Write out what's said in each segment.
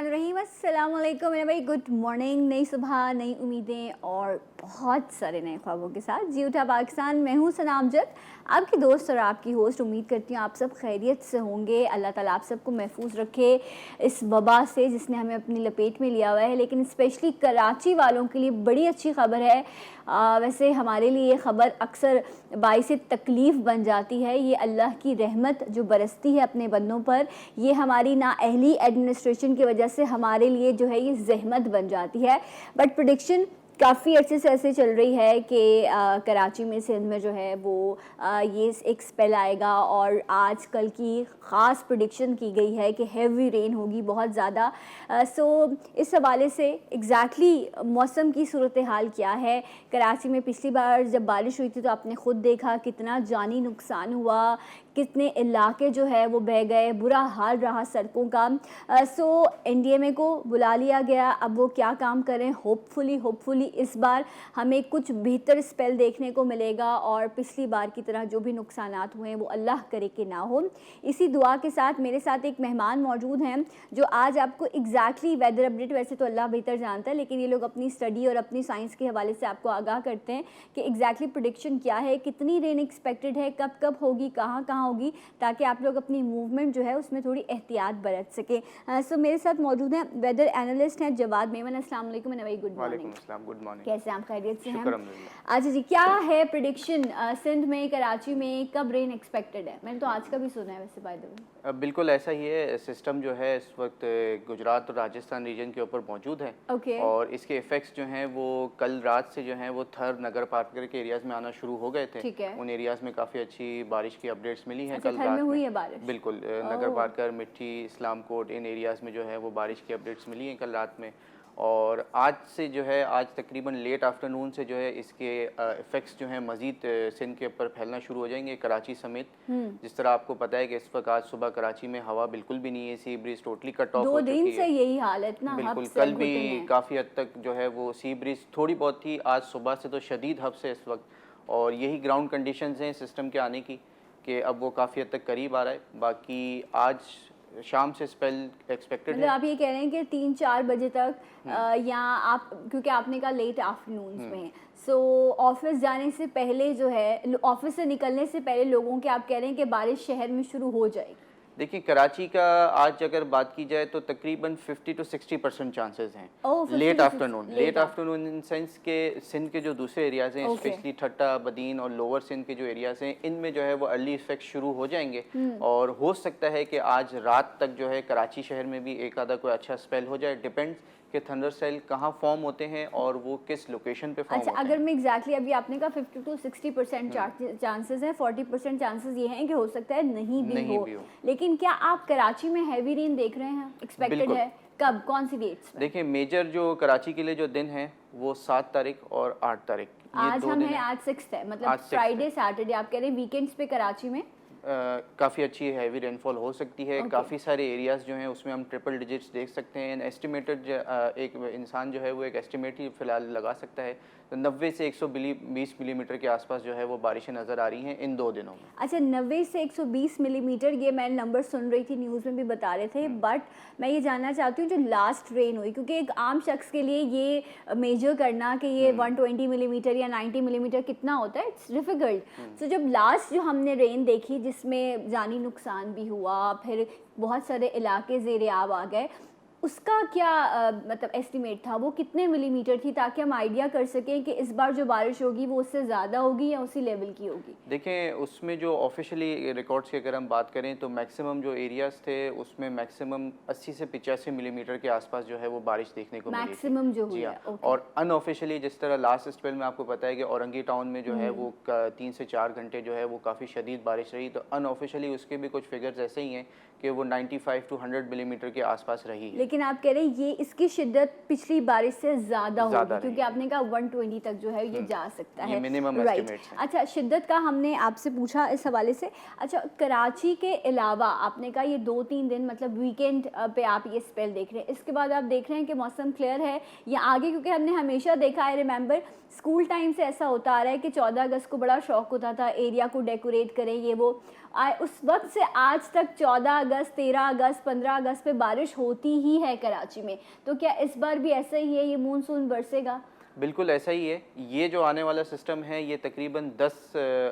बिस्मिल्लाहिर्रहमानिर्रहीम, अस्सलाम वालेकुम मेरे भाई। Good morning. नई सुबह, नई उम्मीदें और बहुत सारे नए ख्वाबों के साथ जी उठा पाकिस्तान। मैं हूँ सना अमजद, आपकी दोस्त और आपकी होस्ट। उम्मीद करती हूँ आप सब खैरियत से होंगे। अल्लाह ताला आप सबको महफूज रखे इस वबा से जिसने हमें अपनी लपेट में लिया हुआ है। लेकिन स्पेशली कराची वालों के लिए बड़ी अच्छी खबर है। वैसे हमारे लिए ये ख़बर अक्सर बाइस तकलीफ़ बन जाती है। ये अल्लाह की रहमत जो बरसती है अपने बंदों पर, ये हमारी नाअहली एडमिनिस्ट्रेशन की वजह से हमारे लिए जो है ये ज़हमत बन जाती है। बट प्रेडिक्शन काफ़ी अच्छे से ऐसे चल रही है कि कराची में, सिंध में जो है वो ये एक स्पेल आएगा। और आज कल की ख़ास प्रेडिक्शन की गई है कि हैवी रेन होगी बहुत ज़्यादा। सो इस हवाले से एग्जैक्टली मौसम की सूरत हाल क्या है। कराची में पिछली बार जब बारिश हुई थी तो आपने ख़ुद देखा कितना जानी नुकसान हुआ, कितने इलाके जो है वो बह गए, बुरा हाल रहा सड़कों का। सो एनडीएमए को बुला लिया गया, अब वो क्या काम करें। होपफुली इस बार हमें कुछ बेहतर स्पेल देखने को मिलेगा और पिछली बार की तरह जो भी नुकसानात हुए हैं वो अल्लाह करे कि ना हो। इसी दुआ के साथ मेरे साथ एक मेहमान मौजूद हैं जो आज आपको एग्जैक्टली वेदर अपडेट, वैसे तो अल्लाह बेहतर जानता है, लेकिन ये लोग अपनी स्टडी और अपनी साइंस के हवाले से आपको आगाह करते हैं कि एग्जैक्टली प्रेडिक्शन क्या है, कितनी रेन एक्सपेक्टेड है, कब कब होगी, कहाँ कहाँ होगी, ताकि आप लोग अपनी मूवमेंट जो है उसमें थोड़ी एहतियात बरत सके। सो मेरे साथ मौजूद हैं वेदर एनालिस्ट हैं जवाद मेमन। अस्सलाम वालेकुम and very good morning. Good morning. कैसे आप खैरियत से हैं? शुक्र। अच्छा जी, क्या है प्रेडिक्शन सिंध में, कराची में कब रेन एक्सपेक्टेड है? मैंने तो आज का भी सुना है वैसे बाय द वे। बिल्कुल ऐसा ही है। सिस्टम जो है इस वक्त गुजरात और राजस्थान रीजन के ऊपर मौजूद है। और इसके इफेक्ट्स जो हैं वो कल रात से जो हैं वो थर नगर पार्कर के एरियाज में आना शुरू हो गए थे। उन एरियाज में काफ़ी अच्छी बारिश की अपडेट्स मिली हैं। कल रात में हुई है बारिश? बिल्कुल, नगर पार्कर, मिट्टी, इस्लामकोट, इन एरियाज में जो है वो बारिश की अपडेट्स मिली हैं कल रात में। और आज से जो है, आज तकरीबन लेट आफ्टरनून से जो है इसके इफ़ेक्ट्स जो हैं मज़ीद सिंध के ऊपर फैलना शुरू हो जाएंगे, कराची समेत। जिस तरह आपको पता है कि इस वक्त आज सुबह कराची में हवा बिल्कुल भी नहीं है, sea breeze totally cut off हो चुकी है। 2 दिन से यही हालत ना, बिल्कुल। कल भी काफ़ी हद तक जो है वो सी ब्रीज थोड़ी बहुत थी, आज सुबह से तो शदीद हब्स है इस वक्त। और यही ग्राउंड कंडीशंस हैं सिस्टम के आने की कि अब वो काफ़ी हद तक करीब आ रहा है। बाकी आज शाम से स्पेल एक्सपेक्टेड है। आप ये कह रहे हैं कि 3-4 बजे तक या आप, क्योंकि आपने कहा लेट आफ्टरनून्स में, सो ऑफिस जाने से पहले जो है, ऑफिस से निकलने से पहले लोगों के, आप कह रहे हैं कि बारिश शहर में शुरू हो जाएगी। देखिए, कराची का आज अगर बात की जाए तो तकरीबन 50 to 60% चांसेस हैं लेट आफ्टरनून इन सेंस के सिंध के जो दूसरे एरियाज हैं, स्पेशली ठट्टा, बदीन और लोअर सिंध के जो एरियाज हैं, इनमें जो है वो अर्ली इफेक्ट शुरू हो जाएंगे। और हो सकता है कि आज रात तक जो है कराची शहर में भी एक आधा कोई अच्छा स्पेल हो जाए। डिपेंड्स कि थंडर सेल कहाँ फॉर्म होते हैं और वो किस लोकेशन पे फॉर्म होते हैं। अगर मैं एग्जैक्टली अभी आपने कहा 50 to 60% चांसेस हैं, 40% चांसेस ये हैं कि हो सकता है नहीं भी हो। लेकिन क्या आप कराची में हैवी रेन देख रहे हैं? एक्सपेक्टेड है कब, कौन सी डेट्स? देखिए, मेजर जो कराची के लिए जो दिन है वो 7 तारीख और 8 तारीख। आज हम हैं, आज 6 है, मतलब फ्राइडे सैटरडे। आप कह रहे हैं वीकेंड्स पे कराची में काफ़ी अच्छी हैवी रेनफॉल हो सकती है। काफ़ी सारे एरियाज़ जो हैं उसमें हम ट्रिपल डिजिट्स देख सकते हैं। एस्टिमेटेड एक इंसान जो है वो एक एस्टिमेट ही फ़िलहाल लगा सकता है, तो 90 से 120 मिलीमीटर के आसपास जो है वो बारिशें नज़र आ रही हैं इन 2 दिनों में। अच्छा, 90 से 120 मिलीमीटर, ये मैं नंबर सुन रही थी, न्यूज़ में भी बता रहे थे। बट मैं ये जानना चाहती हूँ जो लास्ट रेन हुई, क्योंकि एक आम शख्स के लिए ये मेजर करना कि ये 120 मिलीमीटर या 90 मिलीमीटर कितना होता है, इट्स डिफ़िकल्ट। सो जब लास्ट जो हमने रेन देखी जिसमें जानी नुकसान भी हुआ, फिर बहुत सारे इलाके ज़ेरे आब आ गए, उसका क्या मतलब एस्टिमेट था, वो कितने मिलीमीटर थी, ताकि हम आइडिया कर सकें कि इस बार जो बारिश होगी वो उससे ज़्यादा होगी या उसी लेवल की होगी? देखें, उसमें जो ऑफिशियली रिकॉर्ड्स की अगर हम बात करें तो मैक्सिमम जो एरियाज़ थे उसमें मैक्सिमम 80 से 85 मिलीमीटर के आसपास जो है वो बारिश देखने को मिली मैक्सिमम जो हुई है। और अनऑफिशियली जिस तरह लास्ट स्पेल में आपको पता है कि औरंगी टाउन में जो है वो 3 से 4 घंटे जो है वो काफ़ी शदीद बारिश रही, तो अनऑफिशियली उसके भी कुछ फिगर्स ऐसे ही हैं कि वो 95 to 100 मिलीमीटर के आसपास रही है। लेकिन आप कह रहे हैं ये इसकी शिद्दत पिछली बारिश से ज़्यादा होगी, क्योंकि आपने कहा 120 तक जो है ये जा सकता है, मिनिमम एस्टिमेट्स हैं। अच्छा, शिद्दत का हमने आपसे पूछा इस हवाले से। अच्छा, कराची के अलावा आपने कहा ये 2-3 दिन, मतलब वीकेंड पे आप ये स्पेल देख रहे हैं, इसके बाद आप देख रहे हैं कि मौसम क्लियर है या आगे? क्योंकि हमने हमेशा देखा है, रिमेंबर स्कूल टाइम से ऐसा होता आ रहा है कि 14 अगस्त को बड़ा शौक होता था एरिया को डेकोरेट करें, ये वो, उस वक्त से आज तक 14 अगस्त, 13 अगस्त, 15 अगस्त पे बारिश होती ही है कराची में, तो क्या इस बार भी ऐसा ही है, ये मानसून बरसेगा? बिल्कुल ऐसा ही है। ये जो आने वाला सिस्टम है ये तकरीबन 10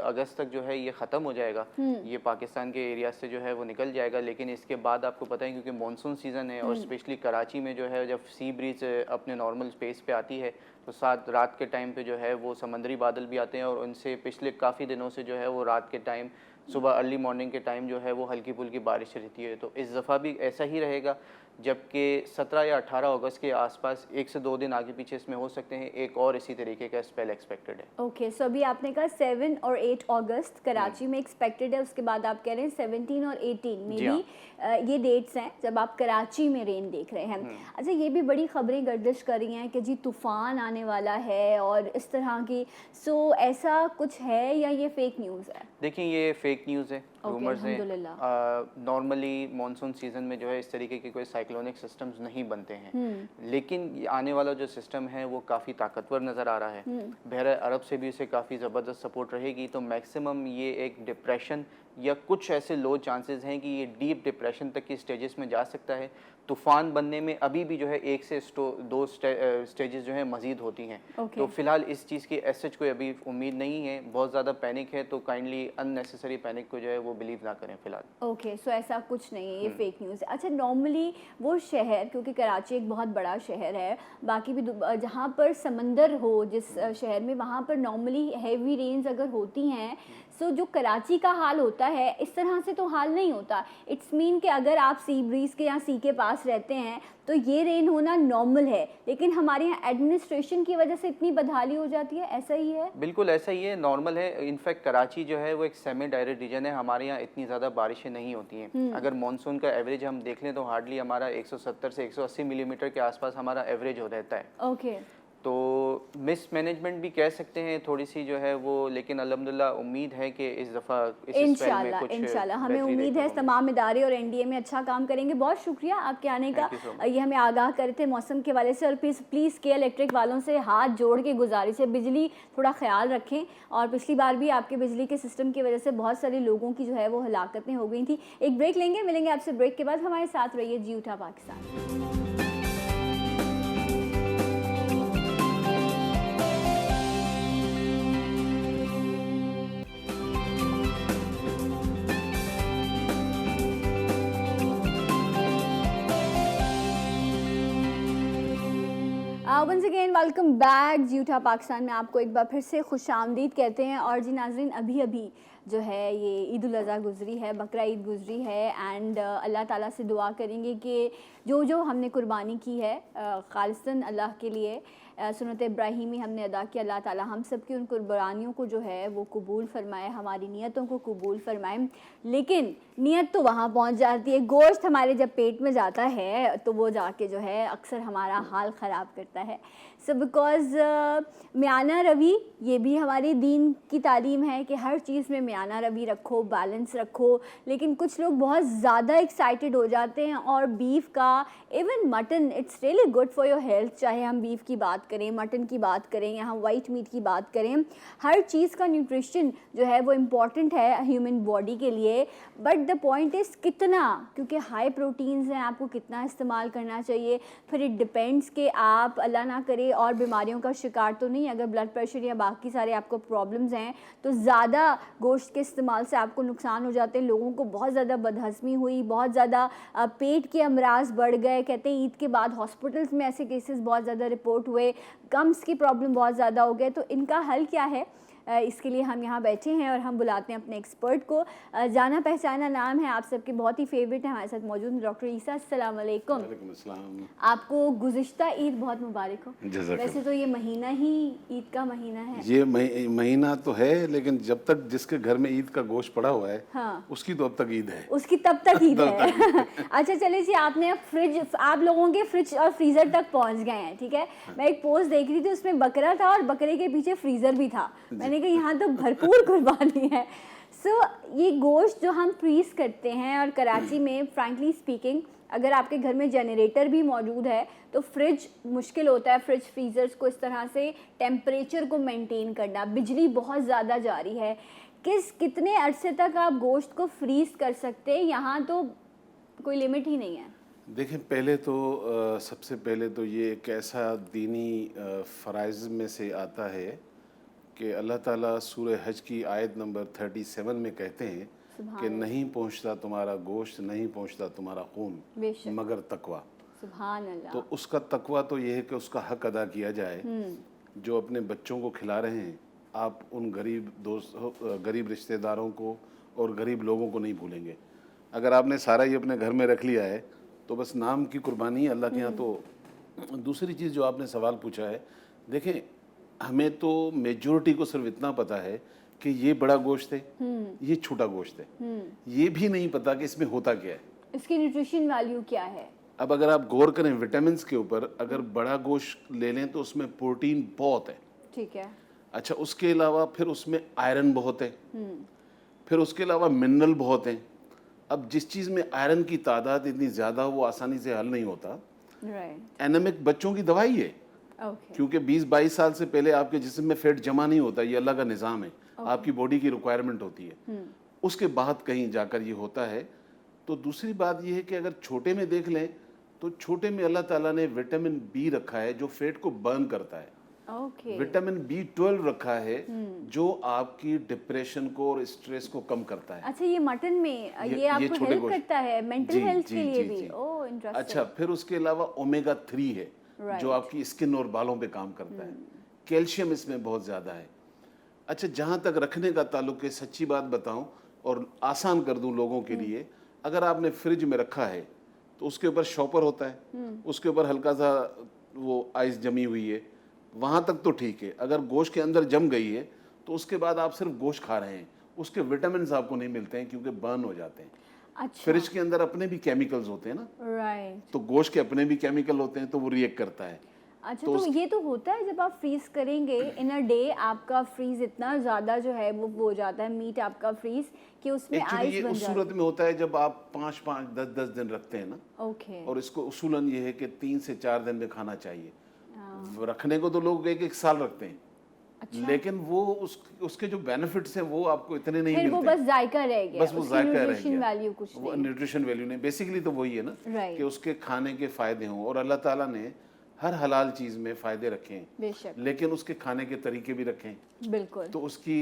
अगस्त तक जो है ये ख़त्म हो जाएगा। ये पाकिस्तान के एरिया से जो है वो निकल जाएगा, लेकिन इसके बाद आपको पता है क्योंकि मॉनसून सीज़न है और स्पेशली कराची में जो है जब सी ब्रीज अपने नॉर्मल स्पेस पे आती है तो साथ रात के टाइम पे जो है वो समंदरी बादल भी आते हैं और उनसे पिछले काफ़ी दिनों से जो है वो रात के टाइम, सुबह अर्ली मॉर्निंग के टाइम जो है वो हल्की फुल्की बारिश रहती है। तो इस दफ़ा भी ऐसा ही रहेगा, जबकि 17 या 18 अगस्त के आसपास 1 से 2 दिन आगे पीछे इसमें हो सकते हैं एक और इसी तरीके का स्पेल एक्सपेक्टेड है। ओके, सो अभी आपने कहा 7 और 8 अगस्त कराची में एक्सपेक्टेड है, उसके बाद आप कह रहे हैं 17 और 18 में भी ये डेट्स हैं जब आप कराची में रेन देख रहे हैं। अच्छा, ये भी बड़ी खबरें गर्दिश कर रही हैं कि जी तूफ़ान आने वाला है और इस तरह की, सो ऐसा कुछ है या ये फेक न्यूज़ है? देखिए ये फेक न्यूज़ है, रूमर्स हैं। अल्हम्दुलिल्लाह। नॉर्मली मॉनसून सीज़न में जो है इस तरीके के कोई साइक्लोनिक सिस्टम्स नहीं बनते हैं, लेकिन आने वाला जो सिस्टम है वो काफ़ी ताकतवर नज़र आ रहा है। बहर अरब से भी इसे काफ़ी ज़बरदस्त सपोर्ट रहेगी, तो मैक्सिमम ये एक डिप्रेशन या कुछ ऐसे लो चांसेस हैं कि ये डीप डिप्रेशन तक की स्टेजेस में जा सकता है। तूफ़ान बनने में अभी भी जो है 1 से 2 स्टेजेस जो है मज़ीद होती हैं। तो फिलहाल इस चीज़ की एसच कोई अभी उम्मीद नहीं है। बहुत ज़्यादा पैनिक है तो काइंडली अननेसेसरी पैनिक को जो है वो बिलीव ना करें फिलहाल। ओके, सो ऐसा कुछ नहीं है, ये फेक न्यूज़ है। अच्छा, नॉर्मली वो शहर, क्योंकि कराची एक बहुत बड़ा शहर है, बाकी भी जहाँ पर समंदर हो जिस शहर में, वहाँ पर नॉर्मली हैवी रेन्स अगर होती हैं, सो जो कराची का हाल होता है इस तरह से तो हाल नहीं होता। इट्स मीन कि अगर आप सी ब्रीज के या सी के पास रहते हैं तो ये रेन होना नॉर्मल है, लेकिन हमारे यहाँ एडमिनिस्ट्रेशन की वजह से इतनी बदहाली हो जाती है, ऐसा ही है? बिल्कुल ऐसा ही है, नॉर्मल है। इनफैक्ट कराची जो है वो एक सेमी डायरेक्ट रीजन है, हमारे यहाँ इतनी ज़्यादा बारिशें नहीं होती हैं। अगर मानसून का एवरेज हम देख लें तो हार्डली हमारा 170 से 180 मिलीमीटर के आसपास हमारा एवरेज हो रहता है। ओके, तो मिस मैनेजमेंट भी कह सकते हैं थोड़ी सी जो है वो, लेकिन अल्हम्दुलिल्लाह उम्मीद है कि इस दफ़ा इंशाल्लाह हमें उम्मीद है तमाम इदारे और एनडीए में अच्छा काम करेंगे। बहुत शुक्रिया आपके आने का, ये हमें आगाह करे थे मौसम के वाले से। और प्लीज़ के इलेक्ट्रिक वालों से हाथ जोड़ के गुजारिश है, बिजली थोड़ा ख्याल रखें। और पिछली बार भी आपके बिजली के सिस्टम की वजह से बहुत सारे लोगों की जो है वो हलाकतें हो गई थी। एक ब्रेक लेंगे, मिलेंगे आपसे ब्रेक के बाद। हमारे साथ रहिए, जी उठा Pakistan. Once again welcome back, जी उठा पाकिस्तान में आपको एक बार फिर से खुशामदीद कहते हैं। और जी नाजरीन, अभी जो है ये ईद उल अज़हा गुजरी है, बकरा ईद गुजरी है, एंड अल्लाह ताला से दुआ करेंगे कि जो हमने कुर्बानी की है खालिसन अल्लाह के लिए, सुन्नत इब्राहीमी हमने अदा की, अल्लाह ताला हम सब की उन कुर्बानियों को जो है वो कबूल फरमाए, हमारी नीयतों को कबूल फरमाए। लेकिन नीयत तो वहाँ पहुँच जाती है, गोश्त हमारे जब पेट में जाता है तो वो जाके जो है अक्सर हमारा हाल ख़राब करता है। सो बिकॉज़ म्याना रवि, ये भी हमारे दीन की तालीम है कि हर चीज़ में म्याना रवि रखो, बैलेंस रखो। लेकिन कुछ लोग बहुत ज़्यादा एक्साइटेड हो जाते हैं और बीफ का, even mutton, it's really good for your health. चाहे हम बीफ की बात करें, मटन की बात करें या हम वाइट मीट की बात करें, हर चीज़ का न्यूट्रिशन जो है वो इम्पॉर्टेंट है ह्यूमन बॉडी के लिए। बट द पॉइंट इज़ कितना, क्योंकि हाई प्रोटीन्स हैं, आपको कितना इस्तेमाल करना चाहिए। फिर इट डिपेंड्स कि आप अल्लाह ना करे और बीमारियों का शिकार तो नहीं, अगर ब्लड प्रेशर या बाकी सारे आपको प्रॉब्लम्स हैं तो ज़्यादा गोश्त के इस्तेमाल से आपको नुकसान हो जाते हैं। लोगों को बहुत ज़्यादा बदहज़मी हुई, बहुत ज़्यादा पेट के अमराज बढ़ गए। कहते हैं ईद के बाद हॉस्पिटल्स में ऐसे केसेस बहुत ज़्यादा रिपोर्ट हुए, गम्स की प्रॉब्लम बहुत ज़्यादा हो गए। तो इनका हल क्या है, इसके लिए हम यहाँ बैठे हैं और हम बुलाते हैं अपने एक्सपर्ट को। जाना पहचाना नाम है, आप सबके बहुत ही फेवरेट है, हमारे साथ मौजूद हैं डॉक्टर ईसा। अस्सलाम वालेकुम। आपको गुज़िश्ता ईद बहुत मुबारक हो। वैसे तो ये महीना ही ईद का महीना है, ये महीना तो है, लेकिन जब तक जिसके घर में ईद का गोश्त पड़ा हुआ है, हाँ, उसकी तो अब तक ईद है, उसकी तब तक ईद है। अच्छा चलिए जी, आपने फ्रिज, आप लोगों के फ्रिज और फ्रीज़र तक पहुँच गए हैं, ठीक है। मैं एक पोस्ट देख रही थी, उसमें बकरा था और बकरे के पीछे फ्रीज़र भी था। मैंने कि यहाँ तो भरपूर कुर्बानी है। सो ये गोश्त जो हम फ्रीज़ करते हैं, और कराची में फ्रैंकली स्पीकिंग अगर आपके घर में जनरेटर भी मौजूद है तो फ्रिज मुश्किल होता है, फ्रिज फ्रीज़र्स को इस तरह से टेम्परेचर को मेंटेन करना। बिजली बहुत ज़्यादा जा रही है, कितने अरसे तक आप गोश्त को फ्रीज कर सकते हैं? यहाँ तो कोई लिमिट ही नहीं है। देखें, पहले तो सबसे पहले तो ये एक ऐसा दीनी फ़राइज़ में से आता है कि अल्लाह ताला सूरह हज की आयत नंबर 37 में कहते हैं कि नहीं पहुंचता तुम्हारा गोश्त, नहीं पहुंचता तुम्हारा खून, मगर तकवा। सुभान अल्लाह। तो उसका तकवा तो ये है कि उसका हक अदा किया जाए। जो अपने बच्चों को खिला रहे हैं, आप उन गरीब रिश्तेदारों को और गरीब लोगों को नहीं भूलेंगे। अगर आपने सारा ही अपने घर में रख लिया है तो बस नाम की कुर्बानी अल्लाह के यहाँ। तो दूसरी चीज़ जो आपने सवाल पूछा है, देखें, हमें तो मेजॉरिटी को सिर्फ इतना पता है कि ये बड़ा गोश्त है, ये छोटा गोश्त है। ये भी नहीं पता कि इसमें होता क्या है, इसकी न्यूट्रिशन वैल्यू क्या है। अब अगर आप गौर करें विटामिन के ऊपर, अगर बड़ा गोश्त ले लें तो उसमें प्रोटीन बहुत है, ठीक है। अच्छा, उसके अलावा फिर उसमें आयरन बहुत है, फिर उसके अलावा मिनरल बहुत हैं। अब जिस चीज़ में आयरन की तादाद इतनी ज़्यादा, वो आसानी से हल नहीं होता। एनेमिक बच्चों की दवाई है, क्योंकि 20-22 साल से पहले आपके जिस्म में फैट जमा नहीं होता, ये अल्लाह का निज़ाम है, आपकी बॉडी की रिक्वायरमेंट होती है। उसके बाद कहीं जाकर ये होता है। तो दूसरी बात ये है कि अगर छोटे में देख लें तो छोटे में अल्लाह ताला ने विटामिन बी रखा है जो फैट को बर्न करता है। विटामिन B12 रखा है जो आपकी डिप्रेशन को और स्ट्रेस को कम करता है। अच्छा, ये मटन में ये आपको हेल्प करता है मेंटल हेल्थ के लिए भी। ओह, इंटरेस्टिंग। अच्छा, फिर उसके अलावा ओमेगा 3 है जो आपकी स्किन और बालों पे काम करता है। कैल्शियम इसमें बहुत ज़्यादा है। अच्छा, जहाँ तक रखने का ताल्लुक है, सच्ची बात बताऊं और आसान कर दूं लोगों के लिए, अगर आपने फ्रिज में रखा है तो उसके ऊपर शॉपर होता है, उसके ऊपर हल्का सा वो आइस जमी हुई है, वहाँ तक तो ठीक है। अगर गोश्त के अंदर जम गई है तो उसके बाद आप सिर्फ गोश्त खा रहे हैं, उसके विटामिन आपको नहीं मिलते हैं क्योंकि बर्न हो जाते हैं। अच्छा। फ्रिज के अंदर अपने भी केमिकल्स होते हैं ना, राइट। तो गोश्त के अपने भी केमिकल होते हैं, तो वो रिएक्ट करता है। अच्छा, तो ये तो होता है जब आप फ्रीज करेंगे इन अ डे, आपका फ्रीज इतना ज़्यादा जो है वो हो जाता है मीट आपका फ्रीज कि उसमें आइस ये बन उस सूरत में होता है जब आप 5-5, 10-10 दिन रखते हैं ना। ओके। और इसको उसूलन ये है कि 3 से 4 दिन में खाना चाहिए। रखने को तो लोग 1-1 साल रखते हैं। अच्छा। लेकिन वो उसके जो बेनिफिट्स हैं वो आपको इतने नहीं मिलते। वो बस जायका रह गया, बस वो जायका रह न्यूट्रिशन वैल्यू कुछ नहीं। वो न्यूट्रिशन वैल्यू नहीं, बेसिकली तो वही है ना कि उसके खाने के फायदे हों। और अल्लाह ताला ने हर हलाल चीज़ में फ़ायदे रखे हैं, बेशक, लेकिन उसके खाने के तरीके भी रखे हैं। बिल्कुल। तो उसकी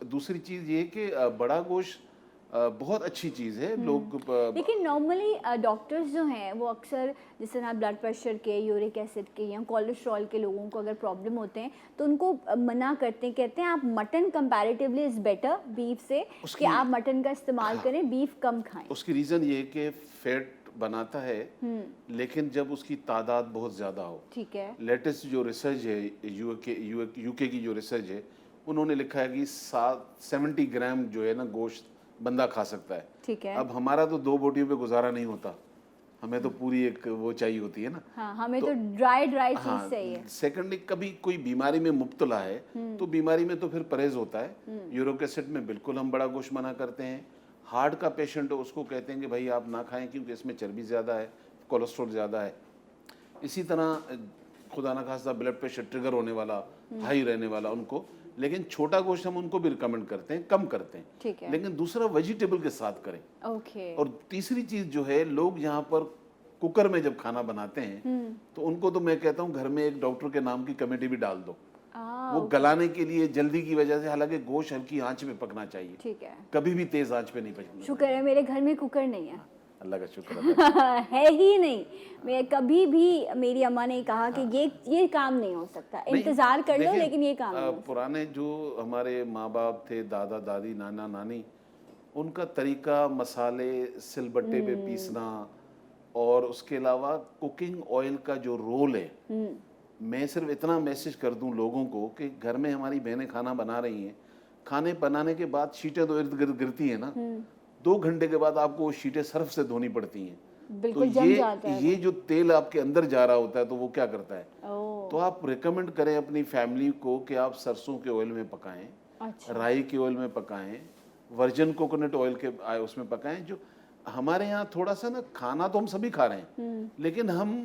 दूसरी चीज़ ये कि बड़ा गोश्त बहुत अच्छी चीज़ है। लोग लेकिन नॉर्मली डॉक्टर्स जो हैं वो अक्सर जैसे ना ब्लड प्रेशर के, यूरिक एसिड के या कोलेस्ट्रॉल के लोगों को अगर प्रॉब्लम होते हैं तो उनको मना करते हैं, कहते हैं आप mutton comparatively is better beef से, कि आप मटन का इस्तेमाल करें, बीफ कम खाएं। उसकी रीज़न ये है कि फैट बनाता है, लेकिन जब उसकी तादाद बहुत ज़्यादा हो। ठीक है। लेटेस्ट जो रिसर्च है यूके की जो रिसर्च है, उन्होंने लिखा है कि 70 ग्राम जो है ना गोश्त बंदा खा सकता है। ठीक है। अब हमारा तो 2 बोटियों पे गुजारा नहीं होता, हमें तो पूरी एक वो चाहिए होती है ना। हाँ, हमें तो ड्राई चीज चाहिए। सेकंडली, कभी कोई बीमारी में मुब्तला है तो बीमारी में तो फिर परहेज होता है। यूरिक एसिड में बिल्कुल हम बड़ा गोश्त मना करते हैं। हार्ट का पेशेंट हो उसको कहते हैं कि भाई आप ना खाएं क्योंकि इसमें चर्बी ज़्यादा है, कोलेस्ट्रॉल ज़्यादा है। इसी तरह खुदा ना खास्ता ब्लड प्रेशर ट्रिगर होने वाला, हाई रहने वाला उनको, लेकिन छोटा गोश्त हम उनको भी रिकमेंड करते हैं, कम करते हैं। ठीक है। लेकिन दूसरा वेजिटेबल के साथ करें। ओके। और तीसरी चीज़ जो है, लोग यहाँ पर कुकर में जब खाना बनाते हैं तो उनको तो मैं कहता हूँ घर में एक डॉक्टर के नाम की कमेटी भी डाल दो, वो गलाने के लिए जल्दी की वजह से। हालांकि गोश्त हल्की आंच में पकना चाहिए, ठीक है, कभी भी तेज आंच पे नहीं पकना। शुक्र है मेरे घर में कुकर नहीं है, अल्लाह का शुक्र है ही नहीं। मैं कभी भी, मेरी अम्मा ने कहा कि ये काम नहीं हो सकता, इंतजार कर लो, लेकिन ये काम नहीं। पुराने जो हमारे माँ बाप थे, दादा दादी, नाना नानी, उनका तरीका मसाले सिलबट्टे पे पीसना और उसके अलावा कुकिंग ऑयल का जो रोल है, मैं सिर्फ इतना मैसेज कर दूं लोगों को कि घर में हमारी बहनें खाना बना रही हैं, खाने बनाने के बाद शीटें तो इर्द गिर्द गिरती हैं ना, 2 घंटे के बाद आपको वो शीटें सर्फ से धोनी पड़ती हैं। तो ये जो तेल आपके अंदर जा रहा होता है तो वो क्या करता है, तो आप रिकमेंड करें अपनी फैमिली को कि आप सरसों के ऑयल में पकाएं, राई के ऑयल में पकाएं, वर्जिन कोकोनट ऑयल के उसमें पकाएं। जो हमारे यहाँ थोड़ा सा ना, खाना तो हम सभी खा रहे हैं लेकिन हम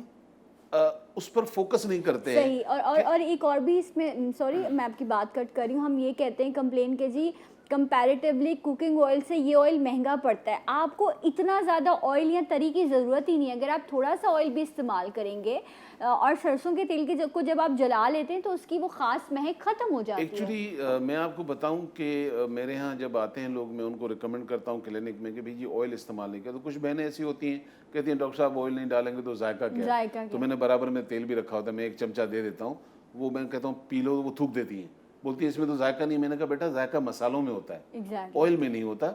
उस पर फोकस नहीं करते हैं। सही। और एक और भी इसमें, सॉरी मैं आपकी बात कट कर रही हूँ, हम ये कहते हैं कंप्लेन के जी कंपैरेटिवली कुकिंग ऑयल से ये ऑयल महंगा पड़ता है। आपको इतना ज़्यादा ऑयल या तरी की ज़रूरत ही नहीं है। अगर आप थोड़ा सा ऑयल भी इस्तेमाल करेंगे और सरसों के तेल को जब आप जला लेते हैं तो उसकी वो ख़ास महक ख़त्म हो जाती है। एक्चुअली मैं आपको बताऊं कि मेरे यहाँ जब आते हैं लोग, मैं उनको रिकमेंड करता हूँ क्लिनिक में कि भाई ये ऑयल इस्तेमाल नहीं किया। तो कुछ बहनें ऐसी होती हैं, कहती हैं डॉक्टर साहब ऑयल नहीं डालेंगे तो जायका क्या है? तो मैंने बराबर में तेल भी रखा होता है, मैं 1 चमचा दे देता हूँ, वो मैं कहता हूँ पी लो, वो थूक देती हैं, बोलती है इसमें तो जायका नहीं। मैंने कहा बेटा जायका मसालों में होता है, ऑयल में नहीं होता।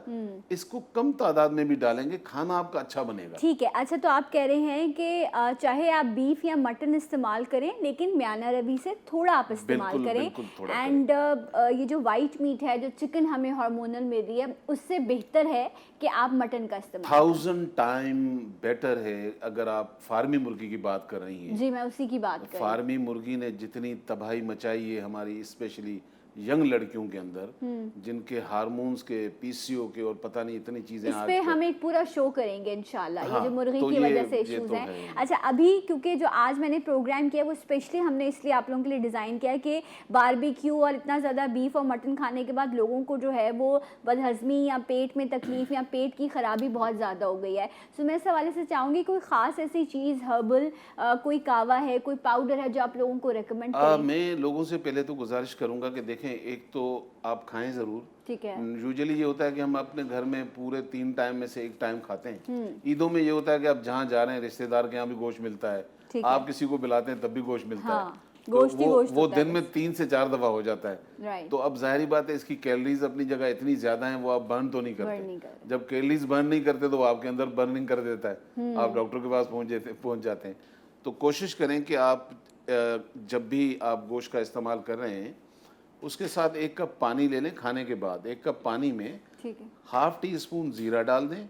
इसको कम तादाद में भी डालेंगे, खाना आपका अच्छा बनेगा। ठीक है। अच्छा, तो आप कह रहे हैं कि चाहे आप बीफ या मटन इस्तेमाल करें, लेकिन म्याना रवी से थोड़ा आप इस्तेमाल करें। एंड ये जो वाइट मीट है, जो चिकन हमें हार्मोनल मिल रही है, उससे बेहतर है कि आप मटन का इस्तेमाल 1000 टाइम बेटर है। अगर आप फार्मी मुर्गी की बात कर रही हैं, जी मैं उसी की बात कर रही हूं। फार्मी मुर्गी ने जितनी तबाही मचाई है हमारी स्पेशली यंग लड़कियों के अंदर, जिनके हार्मोन्स के, पीसीओ के और पता नहीं इतनी चीजें, इस पे हम एक पूरा शो करेंगे इंशाल्लाह। हाँ, ये जो मुर्गी तो की वजह से इश्यूज तो हैं। अच्छा, अभी क्योंकि जो आज मैंने प्रोग्राम किया वो स्पेशली हमने इसलिए आप लोगों के लिए डिज़ाइन किया है कि बारबेक्यू और इतना ज़्यादा बीफ और मटन खाने के बाद लोगों को जो है वो बदहज़मी या पेट में तकलीफ या पेट की ख़राबी बहुत ज़्यादा हो गई है। सो मैं इस हवाले से चाहूँगी कोई ख़ास ऐसी चीज़ हर्बल, कोई कावा है, कोई पाउडर है जो आप लोगों को रिकमेंड करें? मैं लोगों से पहले तो गुजारिश करूंगा कि देखें, एक तो आप खाएं ज़रूर। ठीक है। यूजुअली ये होता है कि हम अपने घर में पूरे 3 टाइम में से 1 टाइम खाते हैं। ईदों में ये होता है कि आप जहाँ जा रहे हैं रिश्तेदार के यहाँ भी गोश्त मिलता है, आप किसी को बुलाते हैं तब भी गोश्त मिलता है। तो वो दिन में 3 से 4 दफ़ा हो जाता है। तो अब जाहिर बात है इसकी कैलोरीज अपनी जगह इतनी ज़्यादा हैं, वो आप बर्न तो नहीं करते। जब कैलोरीज बर्न नहीं करते तो वो आपके अंदर बर्निंग कर देता है, आप डॉक्टर के पास पहुँच जाते हैं। तो कोशिश करें कि आप जब भी आप गोश्त का इस्तेमाल कर रहे हैं, उसके साथ 1 कप पानी ले लें। खाने के बाद 1 कप पानी में 1/2 टी-स्पून जीरा डाल दें,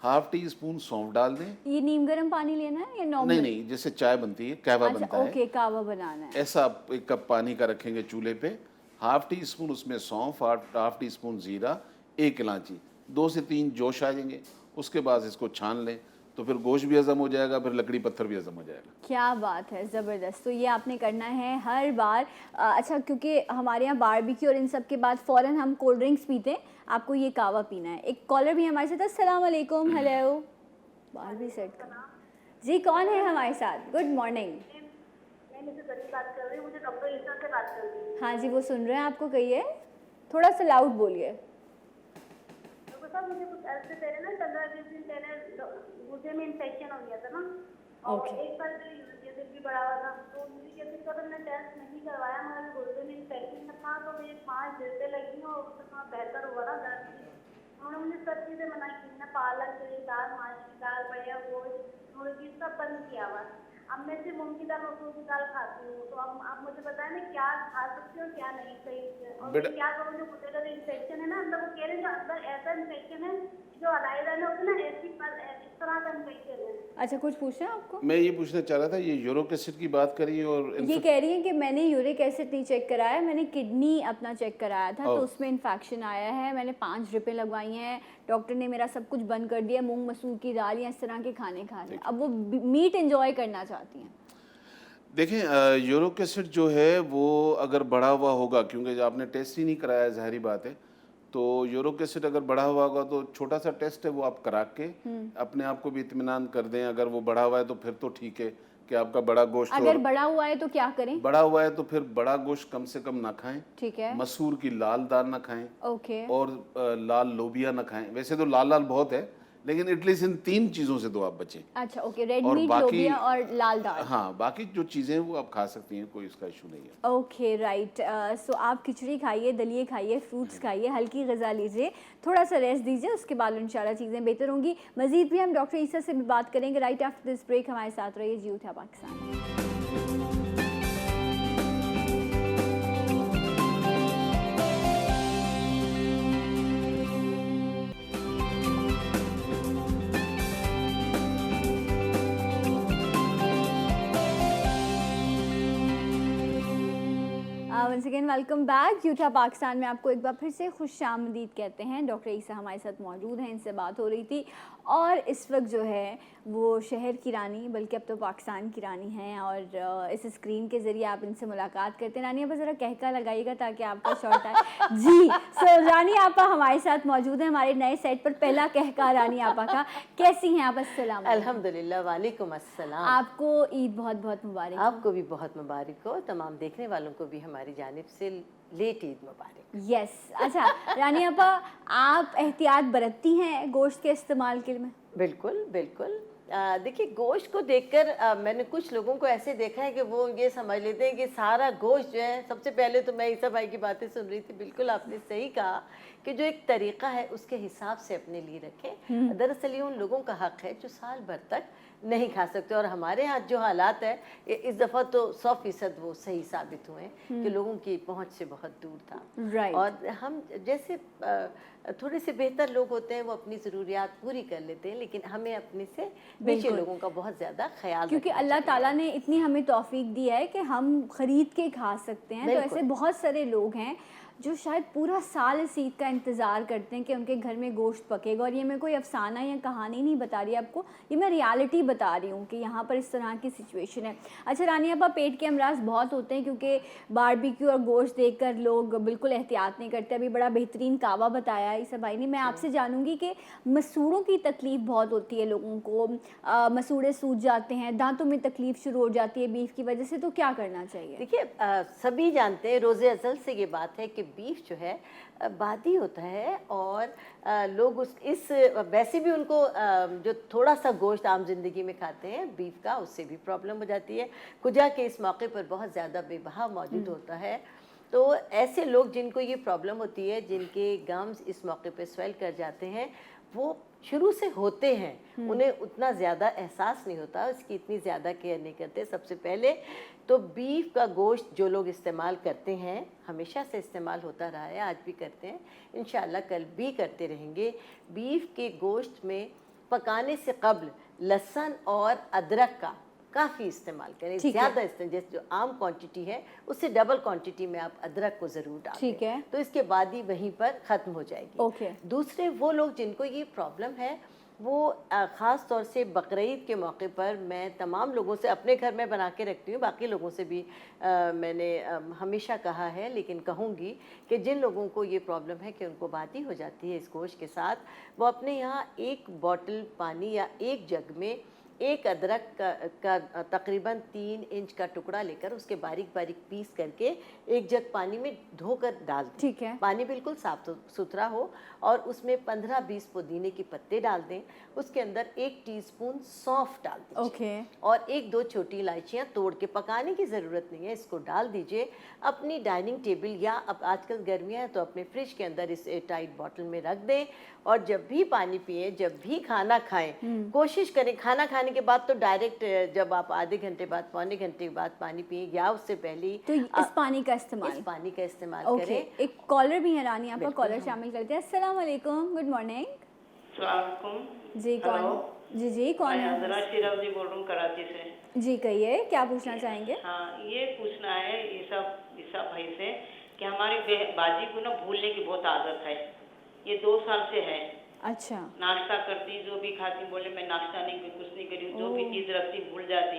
1/2 टी-स्पून सौंफ डाल दें। ये नीम गर्म पानी लेना है या नॉर्मल? नहीं, जैसे चाय बनती है, कहवा बनता है। ओके, कहवा बनाना है। ऐसा 1 कप पानी का रखेंगे चूल्हे पे, 1/2 टी-स्पून उसमें सौंफ, 1/2 टी-स्पून जीरा, 1 इलायची, 2 से 3 जोश आ जाएंगे। उसके बाद इसको छान लें, तो फिर गोश्त भी हजम हो जाएगा, फिर लकड़ी पत्थर भी हजम हो जाएगा। क्या बात है, ज़बरदस्त। तो ये आपने करना है हर बार। अच्छा, क्योंकि हमारे यहाँ बारबेक्यू और इन सब के बाद फ़ौरन हम कोल्ड ड्रिंक्स पीते हैं, आपको ये कहवा पीना है। एक कॉलर भी हमारे साथ। अस्सलाम वालेकुम। हेलो, बाहर भी सेट कर जी, कौन है हमारे साथ? Good morning. हाँ जी, वो सुन रहे हैं आपको, कहिए, थोड़ा सा लाउड बोलिए। मुझे कुछ अर्से पहले ना 15-20 दिन पहले गुर्दे में इन्फेक्शन हो गया था ना, और एक बार यूरिक भी बढ़ा हुआ था। तो यूरिक एसिड का तो मैंने टेस्ट नहीं करवाया, मगर गुर्दे में इन्फेक्शन था तो मुझे 5 ड्रिपें लगी और उससे थोड़ा बेहतर हुआ ना दर्द। उन्होंने मुझे सब चीज़ें मना की, मैं पालक, दाल, माश की दाल, बढ़िया गोश्त, मुर्गी सब बंद किया हुआ। अब मैं सिर्फ मूंग की दाल, मसूर की दाल खाती हूँ। तो अब आप मुझे बताएं मैं क्या खा सकती हूँ और क्या नहीं सही है, और मैं क्या करूँ? जो गुर्दे का इन्फेक्शन है ना अंदर, वो कह रहे हैं जो अंदर ऐसा इन्फेक्शन है जो अलाइजा में होता है ना, ऐसी इस तरह का इन्फेक्शन है। अच्छा, कुछ पूछना है आपको? मैं ये पूछना चाह रहा था, ये यूरिक एसिड की बात करी और ये कह रही है कि मैंने यूरिक एसिड नहीं चेक कराया, मैंने किडनी अपना चेक कराया था, तो उसमें इन्फेक्शन आया है। मैंने 5 ड्रिपें लगवाई हैं, डॉक्टर ने मेरा सब कुछ बंद कर दिया, मूंग मसूर की दाल या इस तरह के खाने खा रहे हैं। अब वो मीट एंजॉय करना चाहती हैं। देखें, यूरिक एसिड जो है वो अगर बढ़ा हुआ होगा, क्योंकि आपने टेस्ट ही नहीं कराया, ज़ाहिरी बात है, तो यूरिक एसिड अगर बढ़ा हुआ होगा तो छोटा सा टेस्ट है वो आप करा के अपने आप को भी इत्मीनान कर दें। अगर वो बढ़ा हुआ है तो फिर तो ठीक है कि आपका बड़ा गोश्त, अगर बढ़ा हुआ है तो क्या करें? बढ़ा हुआ है तो फिर बड़ा गोश्त कम से कम ना खाएं। ठीक है। मसूर की लाल दाल ना खाएं। ओके। और लाल लोबिया ना खाएं। वैसे तो लाल लाल बहुत है, लेकिन एटलीस्ट इन 3 चीज़ों से तो आप बचें। अच्छा, ओके, रेड मीट, लोबिया और लाल दाल। हाँ, बाकी जो चीज़ें हैं वो आप खा सकती हैं, कोई इसका इशू नहीं है। Okay, right. सो आप खिचड़ी खाइए, दलिए खाइए, फ्रूट्स खाइए, हल्की ग़िज़ा लीजिए, थोड़ा सा रेस्ट दीजिए, उसके बाद इंशाल्लाह चीज़ें बेहतर होंगी। मज़ीद भी हम डॉक्टर ईसा से भी बात करेंगे राइट आफ्टर दिस ब्रेक। हमारे साथ रहिए। जी उठा Pakistan. once again welcome back. Utah Pakistan में आपको एक बार फिर से खुशामदीद कहते हैं। डॉक्टर ईसा हमारे साथ मौजूद हैं, इनसे बात हो रही थी और इस वक्त जो है वो शहर की रानी, बल्कि अब तो पाकिस्तान की रानी हैं और इस स्क्रीन के ज़रिए आप इनसे मुलाकात करते हैं। रानी आपा ज़रा कहका लगाइएगा ताकि आपका शॉट आए। जी, सो रानी आपा हमारे साथ मौजूद हैं हमारे नए सेट पर। पहला कहका रानी आपा का, कैसी हैं आप? अस्सलाम वालेकुम। अल्हम्दुलिल्लाह, वालेकुम अस्सलाम। आपको ईद बहुत बहुत मुबारक। आपको भी बहुत मुबारक हो, तमाम देखने वालों को भी हमारी जानिब से लेट ईद मुबारक। यस अच्छा रानी आपा, आप एहतियात बरतती हैं गोश्त के इस्तेमाल के लिए? बिल्कुल बिल्कुल। देखिए, गोश्त को देखकर मैंने कुछ लोगों को ऐसे देखा है कि वो ये समझ लेते हैं कि सारा गोश्त जो है, सबसे पहले तो मैं ईसा भाई की बातें सुन रही थी, बिल्कुल आपने सही कहा कि जो एक तरीका है उसके हिसाब से अपने लिए रखें। दरअसल ये उन लोगों का हक़ है जो साल भर तक नहीं खा सकते, और हमारे यहाँ जो हालात है इस दफ़ा तो 100% वो सही साबित हुए कि लोगों की पहुँच से बहुत दूर था। Right. और हम जैसे थोड़े से बेहतर लोग होते हैं वो अपनी ज़रूरियात पूरी कर लेते हैं, लेकिन हमें अपने से नीचे लोगों का बहुत ज़्यादा ख्याल, क्योंकि अल्लाह ताला ने इतनी हमें तौफीक दी है कि हम ख़रीद के खा सकते हैं। तो ऐसे बहुत सारे लोग हैं जो शायद पूरा साल इस ईद का इंतज़ार करते हैं कि उनके घर में गोश्त पकेगा। और ये मैं कोई अफसाना या कहानी नहीं बता रही आपको, ये मैं रियलिटी बता रही हूँ कि यहाँ पर इस तरह की सिचुएशन है। अच्छा रानी आपा, पेट के अमराज बहुत होते हैं क्योंकि बारबेक्यू और गोश्त देखकर लोग बिल्कुल एहतियात नहीं करते। अभी बड़ा बेहतरीन कावा बताया ईसा भाई ने। मैं आपसे जानूँगी कि मसूड़ों की तकलीफ़ बहुत होती है लोगों को, मसूड़े सूज जाते हैं, दांतों में तकलीफ़ शुरू हो जाती है बीफ की वजह से, तो क्या करना चाहिए? देखिए, सभी जानते हैं, रोज़े अज़ल से ये बात है कि बीफ जो है बादी होता है, और लोग वैसे भी उनको जो थोड़ा सा गोश्त आम जिंदगी में खाते हैं बीफ का, उससे भी प्रॉब्लम हो जाती है। कुजा के इस मौके पर बहुत ज़्यादा बेबहा मौजूद होता है, तो ऐसे लोग जिनको ये प्रॉब्लम होती है, जिनके गम्स इस मौके पर स्वेल कर जाते हैं, वो शुरू से होते हैं, उन्हें उतना ज़्यादा एहसास नहीं होता, उसकी इतनी ज़्यादा केयर नहीं करते। सबसे पहले तो बीफ का गोश्त जो लोग इस्तेमाल करते हैं, हमेशा से इस्तेमाल होता रहा है, आज भी करते हैं, इंशाल्लाह कल भी करते रहेंगे। बीफ के गोश्त में पकाने से कब्ल लहसुन और अदरक का काफ़ी इस्तेमाल करें, ज़्यादा इस्तेमाल, जैसे जो आम क्वांटिटी है उससे डबल क्वांटिटी में आप अदरक को ज़रूर डालें। ठीक है, तो इसके बाद ही वहीं पर ख़त्म हो जाएगी। ओके। दूसरे वो लोग जिनको ये प्रॉब्लम है, वो ख़ास तौर से बकरीद के मौके पर मैं तमाम लोगों से, अपने घर में बना के रखती हूँ, बाकी लोगों से भी मैंने हमेशा कहा है, लेकिन कहूँगी कि जिन लोगों को ये प्रॉब्लम है कि उनको बादी हो जाती है इस गोश्त के साथ, वो अपने यहाँ 1 बॉटल पानी या 1 जग में 1 अदरक का तकरीबन 3 इंच का टुकड़ा लेकर उसके बारीक बारीक पीस करके 1 जग पानी में धोकर डाल दें। ठीक है। पानी बिल्कुल साफ सुथरा हो, और उसमें 15-20 पुदीने के पत्ते डाल दें। उसके अंदर 1 टीस्पून सौंफ डाल दीजिए, ओके। और 1-2 छोटी इलायचियाँ तोड़ के, पकाने की ज़रूरत नहीं है, इसको डाल दीजिए अपनी डाइनिंग टेबल, या अब आजकल गर्मियाँ हैं तो अपने फ्रिज के अंदर इस टाइट बॉटल में रख दें। और जब भी पानी पिए, जब भी खाना खाएं, कोशिश करें खाना खाने के बाद तो डायरेक्ट, जब आप आधे घंटे बाद, पौने घंटे के बाद पानी पिए या उससे पहले, तो इस पानी का इस्तेमाल करें। एक कॉलर भी है रानी आपका, कॉलर शामिल करते हैं। अस्सलाम वालेकुम, गुड मॉर्निंग। जी कौन? जी कौन है? मैं शिरव जी बोल रहा हूँ कराची से। जी कहिए, क्या पूछना चाहेंगे? हाँ, ये पूछना है ईसा भाई से कि हमारी बाजी को ना भूलने की बहुत आदत है, ये 2 साल से है। अच्छा। नाश्ता करती, जो भी खाती, बोले मैं नाश्ता नहीं की, कुछ नहीं करी, जो भी चीज़ रखती भूल जाती,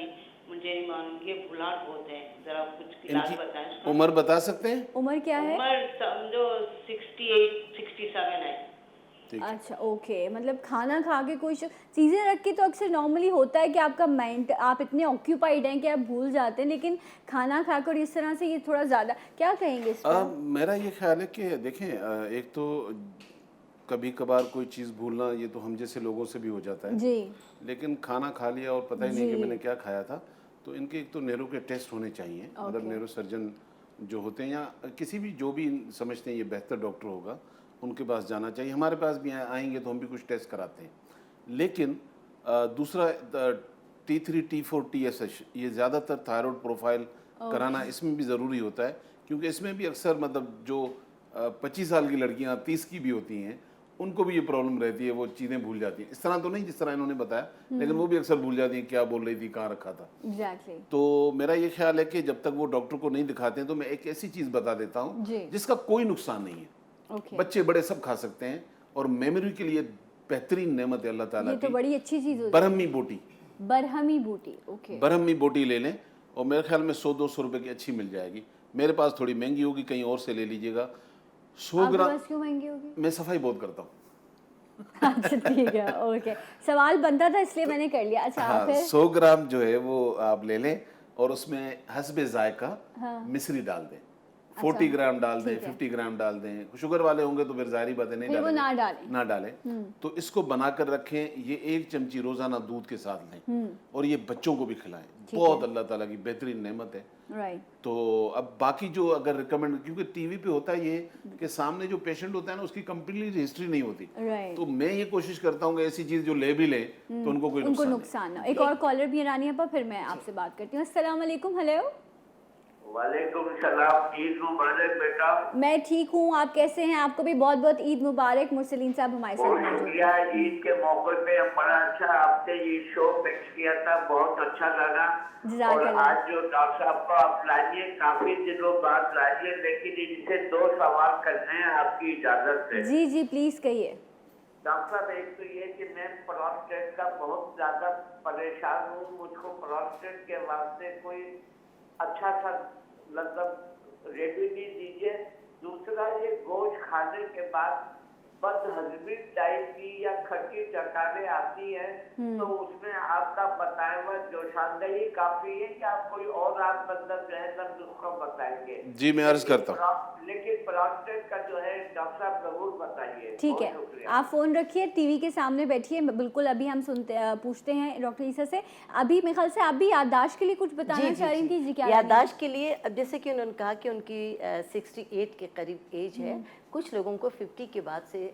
मुझे नहीं मालूम, ये भुलाट बहुत है, जरा कुछ इलाज बताएं उसका। उम्र बता सकते हैं? उम्र क्या है? उम्र समझो 68-67 है। अच्छा ओके, मतलब खाना खा के कोई चीज़ें रख के तो अक्सर नॉर्मली होता है कि आपका माइंड, आप इतने ऑक्यूपाइड हैं कि आप भूल जाते हैं, लेकिन खाना खाकर इस तरह से ये थोड़ा ज़्यादा, क्या कहेंगे इस पर? मेरा ये ख्याल है कि देखें, एक तो कभी कभार कोई चीज़ भूलना, ये तो हम जैसे लोगों से भी हो जाता है जी। लेकिन खाना खा लिया और पता ही नहीं कि मैंने क्या खाया था, तो इनके एक तो नेरो के टेस्ट होने चाहिए, मतलब नेरो सर्जन जो होते हैं, या किसी भी जो भी समझते हैं ये बेहतर डॉक्टर होगा, उनके पास जाना चाहिए। हमारे पास भी आएंगे तो हम भी कुछ टेस्ट कराते हैं। लेकिन दूसरा T3, T4, TSH, ये ज़्यादातर थायराइड प्रोफाइल कराना इसमें भी ज़रूरी होता है, क्योंकि इसमें भी अक्सर मतलब जो 25 साल की लड़कियां 30 की भी होती हैं, उनको भी ये प्रॉब्लम रहती है, वो चीज़ें भूल जाती हैं। इस तरह तो नहीं जिस तरह इन्होंने बताया, लेकिन वो भी अक्सर भूल जाती हैं क्या बोल रही थी, कहाँ रखा था। एग्जैक्टली। तो मेरा ये ख्याल है कि जब तक वो डॉक्टर को नहीं दिखाते हैं तो मैं एक ऐसी चीज़ बता देता हूँ जी। जिसका कोई नुकसान नहीं है, ओके। बच्चे बड़े सब खा सकते हैं, और मेमोरी के लिए बेहतरीन नेमत है अल्लाह ताला ये तो की। बड़ी अच्छी चीज होती बरहमी बोटी, है। बरहमी बूटी, ओके। बरहमी बोटी ले लें, और मेरे ख्याल में 100-200 रुपए की अच्छी मिल जाएगी। मेरे पास थोड़ी महंगी होगी, कहीं और से ले लीजिएगा। 100 आपके ग्राम, पास क्यों महंगी होगी? मैं सफाई बहुत करता हूँ। अच्छा ठीक है, ओके। सवाल बनता था इसलिए मैंने कर लिया। अच्छा हाँ, फिर 100 ग्राम जो है वो आप ले लें, और उसमें हस्बे जायका मिश्री डाल दें। 40 ग्राम डाल दें, 50 ग्राम डाल दें। शुगर वाले होंगे तो फिर जाहिर बात है नहीं फिर वो डालेंगे, ना डालें। ना डालें। तो इसको बनाकर रखें, ये 1 चमची रोजाना दूध के साथ लें, और ये बच्चों को भी खिलाएं। बहुत अल्लाह ताला की बेहतरीन नेमत है। राइट। तो अब बाकी जो अगर रिकमेंड, क्योंकि टीवी पे होता है ये कि सामने जो पेशेंट होता है ना उसकी कंप्लीट हिस्ट्री नहीं होती, राइट। तो मैं ये कोशिश करता हूँ कि ऐसी चीज जो ले भी ले तो उनको कोई उनको नुकसान नहीं। नुकसान ना। एक और कॉलर भी रानिया पर, फिर मैं आपसे बात करती हूँ। अस्सलाम वालेकुम। हेलो। वालेकुम सलाम, ईद मुबारक बेटा। मैं ठीक हूँ, आप कैसे हैं? आपको भी बहुत बहुत ईद मुबारक। मुरसलीन साहब हमारे साथ बहुत मौजूद शुक्रिया, ईद के मौके पे बड़ा अच्छा आपने ये शो फिक्स किया था, बहुत अच्छा लगा। और जज़ाकल्लाह। आज जो डॉक्टर साहब को आप लाइए, काफी दिनों बाद लाइए, लेकिन इनसे 2 सवाल करने हैं आपकी इजाजत से। जी जी प्लीज कहिए। डॉक्टर साहब, एक तो ये कि मैं प्रोस्टेट का बहुत ज्यादा परेशान हूँ, मुझको प्रोस्टेट के वास्ते कोई अच्छा सा मतलब रेमेडी दीजिए। दूसरा, ये गोश्त खाने के बाद बदहजमी टाइप की या खट्टी चटाने आती है, तो उसमें आपका बताया हुआ जोशानदही काफी है कि आप कोई और आप मतलब जो है नुस्खा बताएंगे? जी मैं अर्ज करता हूँ। लेकिन प्रोस्टेट का जो है डॉक्टर साहब जरूर बताइए। ठीक है, बहुत शुक्रिया। आप फोन रखिए, टीवी के सामने बैठिए, बिल्कुल अभी हम पूछते हैं डॉक्टर ईसा से। अभी मेरे ख्याल से आप भी याददाश्त के लिए कुछ बताना चाह रही थी जी? क्या याददाश्त के लिए, अब जैसे कि उन्होंने कहा कि उनकी 68 के करीब एज है, कुछ लोगों को 50 के बाद से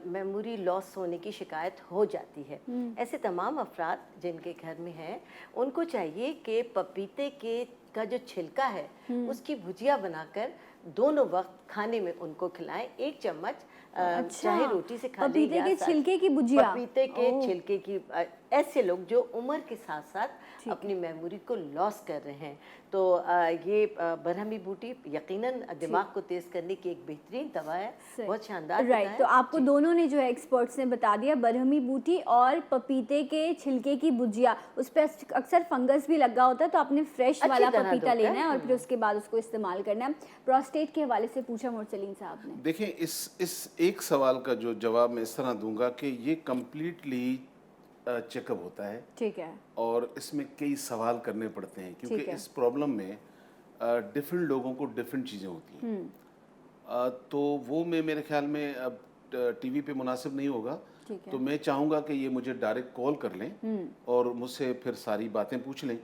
मेमोरी लॉस होने की शिकायत हो जाती है। ऐसे तमाम अफराद जिनके घर में हैं, उनको चाहिए कि पपीते के का जो छिलका है उसकी भुजिया बनाकर दोनों वक्त खाने में उनको खिलाएं। 1 चम्मच चाहे रोटी से खा लें, पपीते के छिलके की भुजिया। पपीते के छिलके की। ऐसे लोग जो उम्र के साथ साथ अपनी मेमोरी को लॉस कर रहे हैं, तो ये बरहमी बूटी यकीनन दिमाग को तेज करने की एक बेहतरीन दवा है, बहुत शानदार। राइट, तो आपको दोनों ने जो है एक्सपर्ट्स ने बता दिया, बरहमी बूटी और पपीते के छिलके की भुजिया। उस पर अक्सर फंगस भी लगा होता है, तो आपने फ्रेश वाला पपीता लेना है और फिर उसके बाद उसको इस्तेमाल करना है। प्रोस्टेट के हवाले से पूछा मुरसलीन साहब ने। देखिए, इस एक सवाल का जो जवाब मैं इस तरह दूंगा कि ये कम्प्लीटली चेकअप होता है, ठीक है, और इसमें कई सवाल करने पड़ते हैं, क्योंकि इस प्रॉब्लम में डिफरेंट लोगों को डिफरेंट चीज़ें होती हैं। तो वो मैं मेरे ख्याल में अब टीवी पे मुनासिब नहीं होगा, तो मैं चाहूँगा कि ये मुझे डायरेक्ट कॉल कर लें और मुझसे फिर सारी बातें पूछ लें,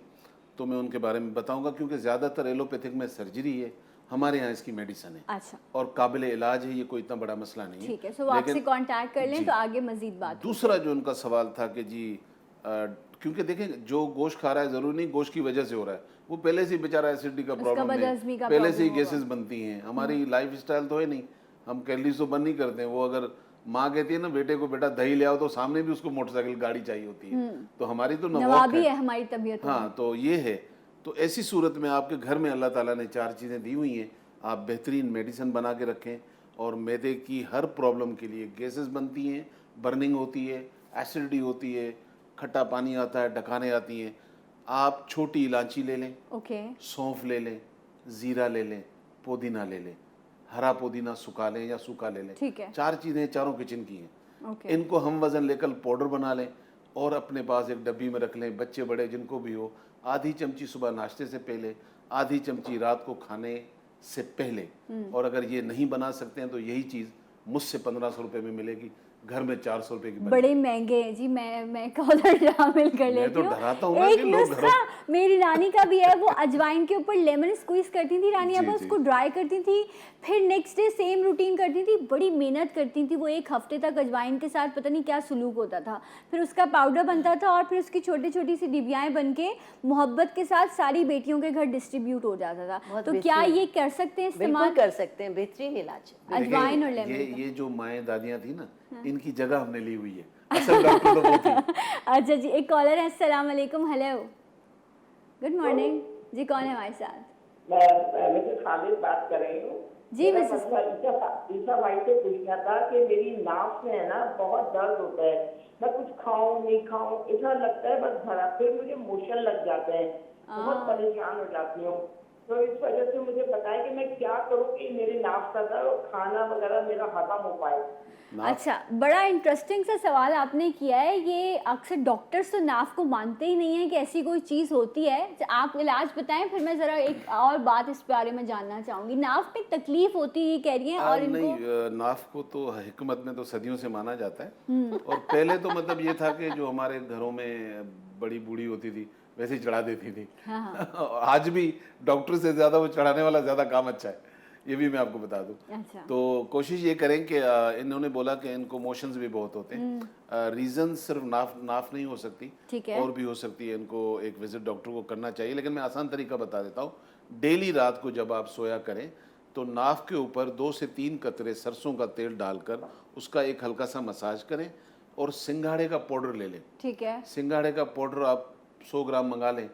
तो मैं उनके बारे में बताऊँगा। क्योंकि ज़्यादातर एलोपैथिक में सर्जरी है, हमारे यहाँ इसकी मेडिसिन है। अच्छा, और काबिल इलाज है, ये कोई इतना बड़ा मसला नहीं है। ठीक है, सो आपसे कांटेक्ट कर लें तो आगे मजीद बात। दूसरा जो उनका सवाल था कि जी क्योंकि देखें, जो गोश्त खा रहा है ज़रूरी नहीं गोश्त की वजह से हो रहा है, वो पहले से बेचारा एसिडिटी का प्रॉब्लम है, पहले से ही गैसेस बनती हैं। हमारी लाइफ स्टाइल तो है नहीं, हम कैलोरीज तो बंद नहीं करते हैं। वो अगर माँ कहती है ना बेटे को, बेटा दही ले आओ, तो सामने भी उसको मोटरसाइकिल गाड़ी चाहिए होती है। तो हमारी तो नवाबी है हमारी तबीयत। हाँ, तो ये है। तो ऐसी सूरत में आपके घर में अल्लाह ताला ने 4 चीज़ें दी हुई हैं, आप बेहतरीन मेडिसिन बना के रखें। और मैदे की हर प्रॉब्लम के लिए गैसेस बनती हैं, बर्निंग होती है, एसिडिटी होती है, खट्टा पानी आता है, डकाने आती हैं। आप छोटी इलायची ले लें, सौंफ ले लें, ज़ीरा ले लें, पुदीना ले लें, हरा पुदीना सुखा लें या सूखा ले लें। ठीक है, 4 चीज़ें चारों किचन की हैं। इनको हम वज़न लेकर पाउडर बना लें और अपने पास एक डब्बी में रख लें, बच्चे बड़े जिनको भी हो। आधी चमची सुबह नाश्ते से पहले, आधी चमची रात को खाने से पहले। और अगर ये नहीं बना सकते हैं तो यही चीज़ मुझसे 1500 रुपये में मिलेगी, घर में 400 रुपए की बनी। बड़े महंगे हैं जी। मैं कॉलर शामिल कर मैं लेती तो हूँ। डराता हूँ ना एक कि लोग नुस्खा घरों मेरी नानी का भी है, वो अजवाइन के ऊपर लेमन स्क्वीज करती थी रानी जी, अब्बा, जी। उसको ड्राई करती थी, फिर नेक्स्ट डे सेम रूटीन करती थी, बड़ी मेहनत करती थी वो। एक हफ्ते तक अजवाइन के साथ पता नहीं क्या सुलूक होता था, फिर उसका पाउडर बनता था और फिर उसकी छोटी छोटी सी डिबियाएं बन के मोहब्बत के साथ सारी बेटियों के घर डिस्ट्रीब्यूट हो जाता था। बहुत तो क्या बेहतरीन। ये कर सकते हैं बिल्कुल इस्तेमाल? कर सकते हैं, बेहतरीन इलाज है। देखिए, अजवाइन और लेमन का। ये जो माएँ दादियाँ थी ना, इनकी जगह हमने ली हुई है। असल डॉक्टर तो वो थी। अच्छा जी, एक कॉलर है। अस्सलाम वालेकुम। हेलो, गुड मॉर्निंग जी, कौन है हमारे साथ? मैं मिसेस खालिद बात कर रही हूँ। जी, मेरा मिसेस- मसला ईसा भाई से पूछना था कि मेरी नाक में है ना बहुत दर्द होता है, मैं कुछ खाऊं नहीं खाऊं ऐसा लगता है बस भरा, फिर मुझे मोशन लग जाते हैं, बहुत परेशान हो जाती हूँ। तो इस वजह से मुझे बताएं कि मैं क्या करूँ कि मेरी नाक का दर्द और खाना वगैरह मेरा हजम हो पाए। अच्छा, बड़ा इंटरेस्टिंग सा सवाल आपने किया है। ये अक्सर डॉक्टर्स तो नाफ को मानते ही नहीं है कि ऐसी कोई चीज़ होती है। आप इलाज बताएं, फिर मैं ज़रा एक और बात इस बारे में जानना चाहूँगी। नाफ में तकलीफ होती है कह रही हैं, और इनको नहीं, नाफ को तो हिकमत में तो सदियों से माना जाता है। और पहले तो मतलब ये था कि जो हमारे घरों में बड़ी बूढ़ी होती थी वैसे ही चढ़ा देती थी। आज भी डॉक्टर से ज़्यादा वो चढ़ाने वाला ज़्यादा काम अच्छा है, ये भी मैं आपको बता दूं। अच्छा। तो कोशिश ये करें कि इन्होंने बोला कि इनको मोशंस भी बहुत होते हैं। रीज़न सिर्फ नाफ नहीं हो सकती, ठीक है। और भी हो सकती है। इनको एक विजिट डॉक्टर को करना चाहिए, लेकिन मैं आसान तरीका बता देता हूँ। डेली रात को जब आप सोया करें तो नाफ के ऊपर 2 से 3 कतरे सरसों का तेल डालकर उसका एक हल्का सा मसाज करें और सिंघाड़े का पाउडर ले लें। ठीक है। सिंघाड़े का पाउडर आप 100 ग्राम मंगा लें।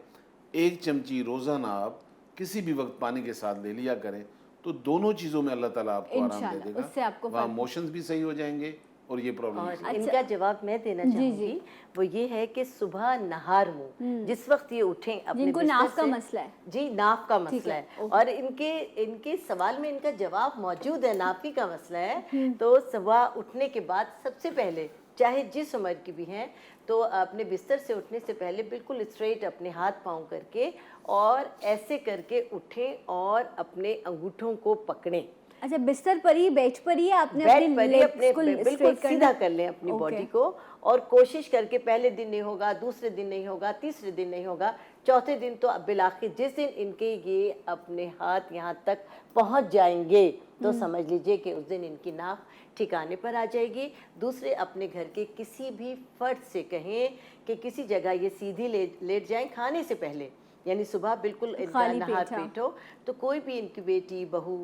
1 चमची रोज़ाना आप किसी भी वक्त पानी के साथ ले लिया करें, तो दोनों चीज़ों में अल्लाह ताला आपको आराम दे इंशाल्लाह, देगा। उससे आपको वहाँ फर्क- मोशंस भी सही हो जाएंगे और ये प्रॉब्लम और भी सही। इनका जवाब मैं देना जी, चाहूंगी, वो ये है कि सुबह नहार मुंह जिस वक्त ये उठें अपने जिनको बिस्तर नाफ का से- मसला है। जी, नाफ का ठीक मसला है, है, ओके। और इनके सवाल में इनका जवाब मौजूद है। नाफी का मसला है, तो सुबह उठने के बाद सबसे पहले, चाहे जिस उम्र की भी हैं, तो अपने बिस्तर से उठने से पहले बिल्कुल स्ट्रेट अपने हाथ पाँव करके और ऐसे करके उठें और अपने अंगूठों को पकड़ें। अच्छा, बिस्तर पर ही, बेड पर ही आपने बेड अपनी पर ही legs अपने को बिल्कुल straight करना सीधा है? कर लें अपनी ओके। बॉडी को, और कोशिश करके पहले दिन नहीं होगा, दूसरे दिन नहीं होगा, तीसरे दिन नहीं होगा, चौथे दिन तो अब बिलाखिर जिस दिन इनके ये अपने हाथ यहाँ तक पहुँच जाएंगे तो समझ लीजिए कि उस दिन इनकी नाक ठिकाने पर आ जाएगी। दूसरे, अपने घर के किसी भी फर्द से कहें कि किसी जगह ये सीधी लेट जाएं खाने से पहले, यानी सुबह बिल्कुल इनका खाली नहार पेट, हाँ। पेट हो, तो कोई भी इनकी बेटी, बहू,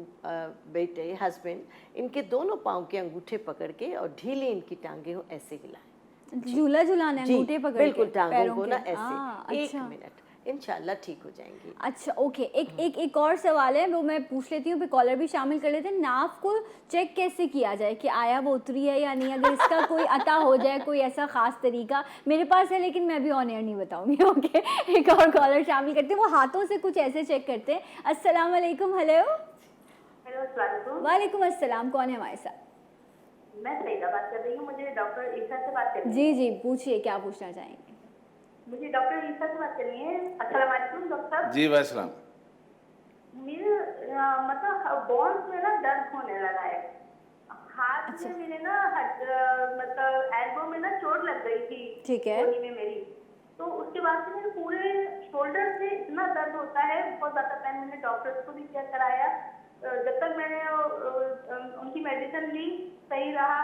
बेटे, हस्बैंड, इनके दोनों पाँव के अंगूठे पकड़ के और ढीली इनकी टांगे हो ऐसे हिलाएं। झूला झुलाना है, जी, अंगूठे पकड़ बिल्कुल के, टांगों पैरों को के। ना ऐसे। एक अच्छा। मिनट, इंशाल्लाह ठीक हो जाएंगी। अच्छा, ओके। एक और सवाल है, वो मैं पूछ लेती हूँ, फिर कॉलर भी शामिल कर लेते हैं। नाफ को चेक कैसे किया जाए कि आया वो उतरी है या नहीं? अगर इसका कोई अता हो जाए, कोई ऐसा खास तरीका मेरे पास है, लेकिन मैं भी ऑन एयर नहीं बताऊंगी। ओके, एक और कॉलर शामिल करते हैं, वो हाथों से कुछ ऐसे चेक करते हैं। अस्सलाम वालेकुम। हेलो। हेलो, अस्सलाम वालेकुम। वालेकुम अस्सलाम, कौन है हमारे साथ? मैं सईदा बात कर रही हूँ, मुझे डॉक्टर ईसा से बात करनी है। जी जी, पूछिए, क्या पूछना चाहेंगे? मुझे डॉक्टर ईसा से बात करनी है। अस्सलाम वालेकुम डॉक्टर साहब। जी वालेकुम। मेरे मतलब बोन्स में ना दर्द होने लगा है। हाथ अच्छा। में मेरे ना मतलब एल्बो में ना चोट लग गई थी। ठीक है। कोहनी में मेरी, तो उसके बाद से मेरे पूरे शोल्डर से इतना दर्द होता है, बहुत ज्यादा टाइम। मैंने डॉक्टर्स को भी चेक कराया, जब तक मैंने उनकी मेडिसिन ली सही रहा,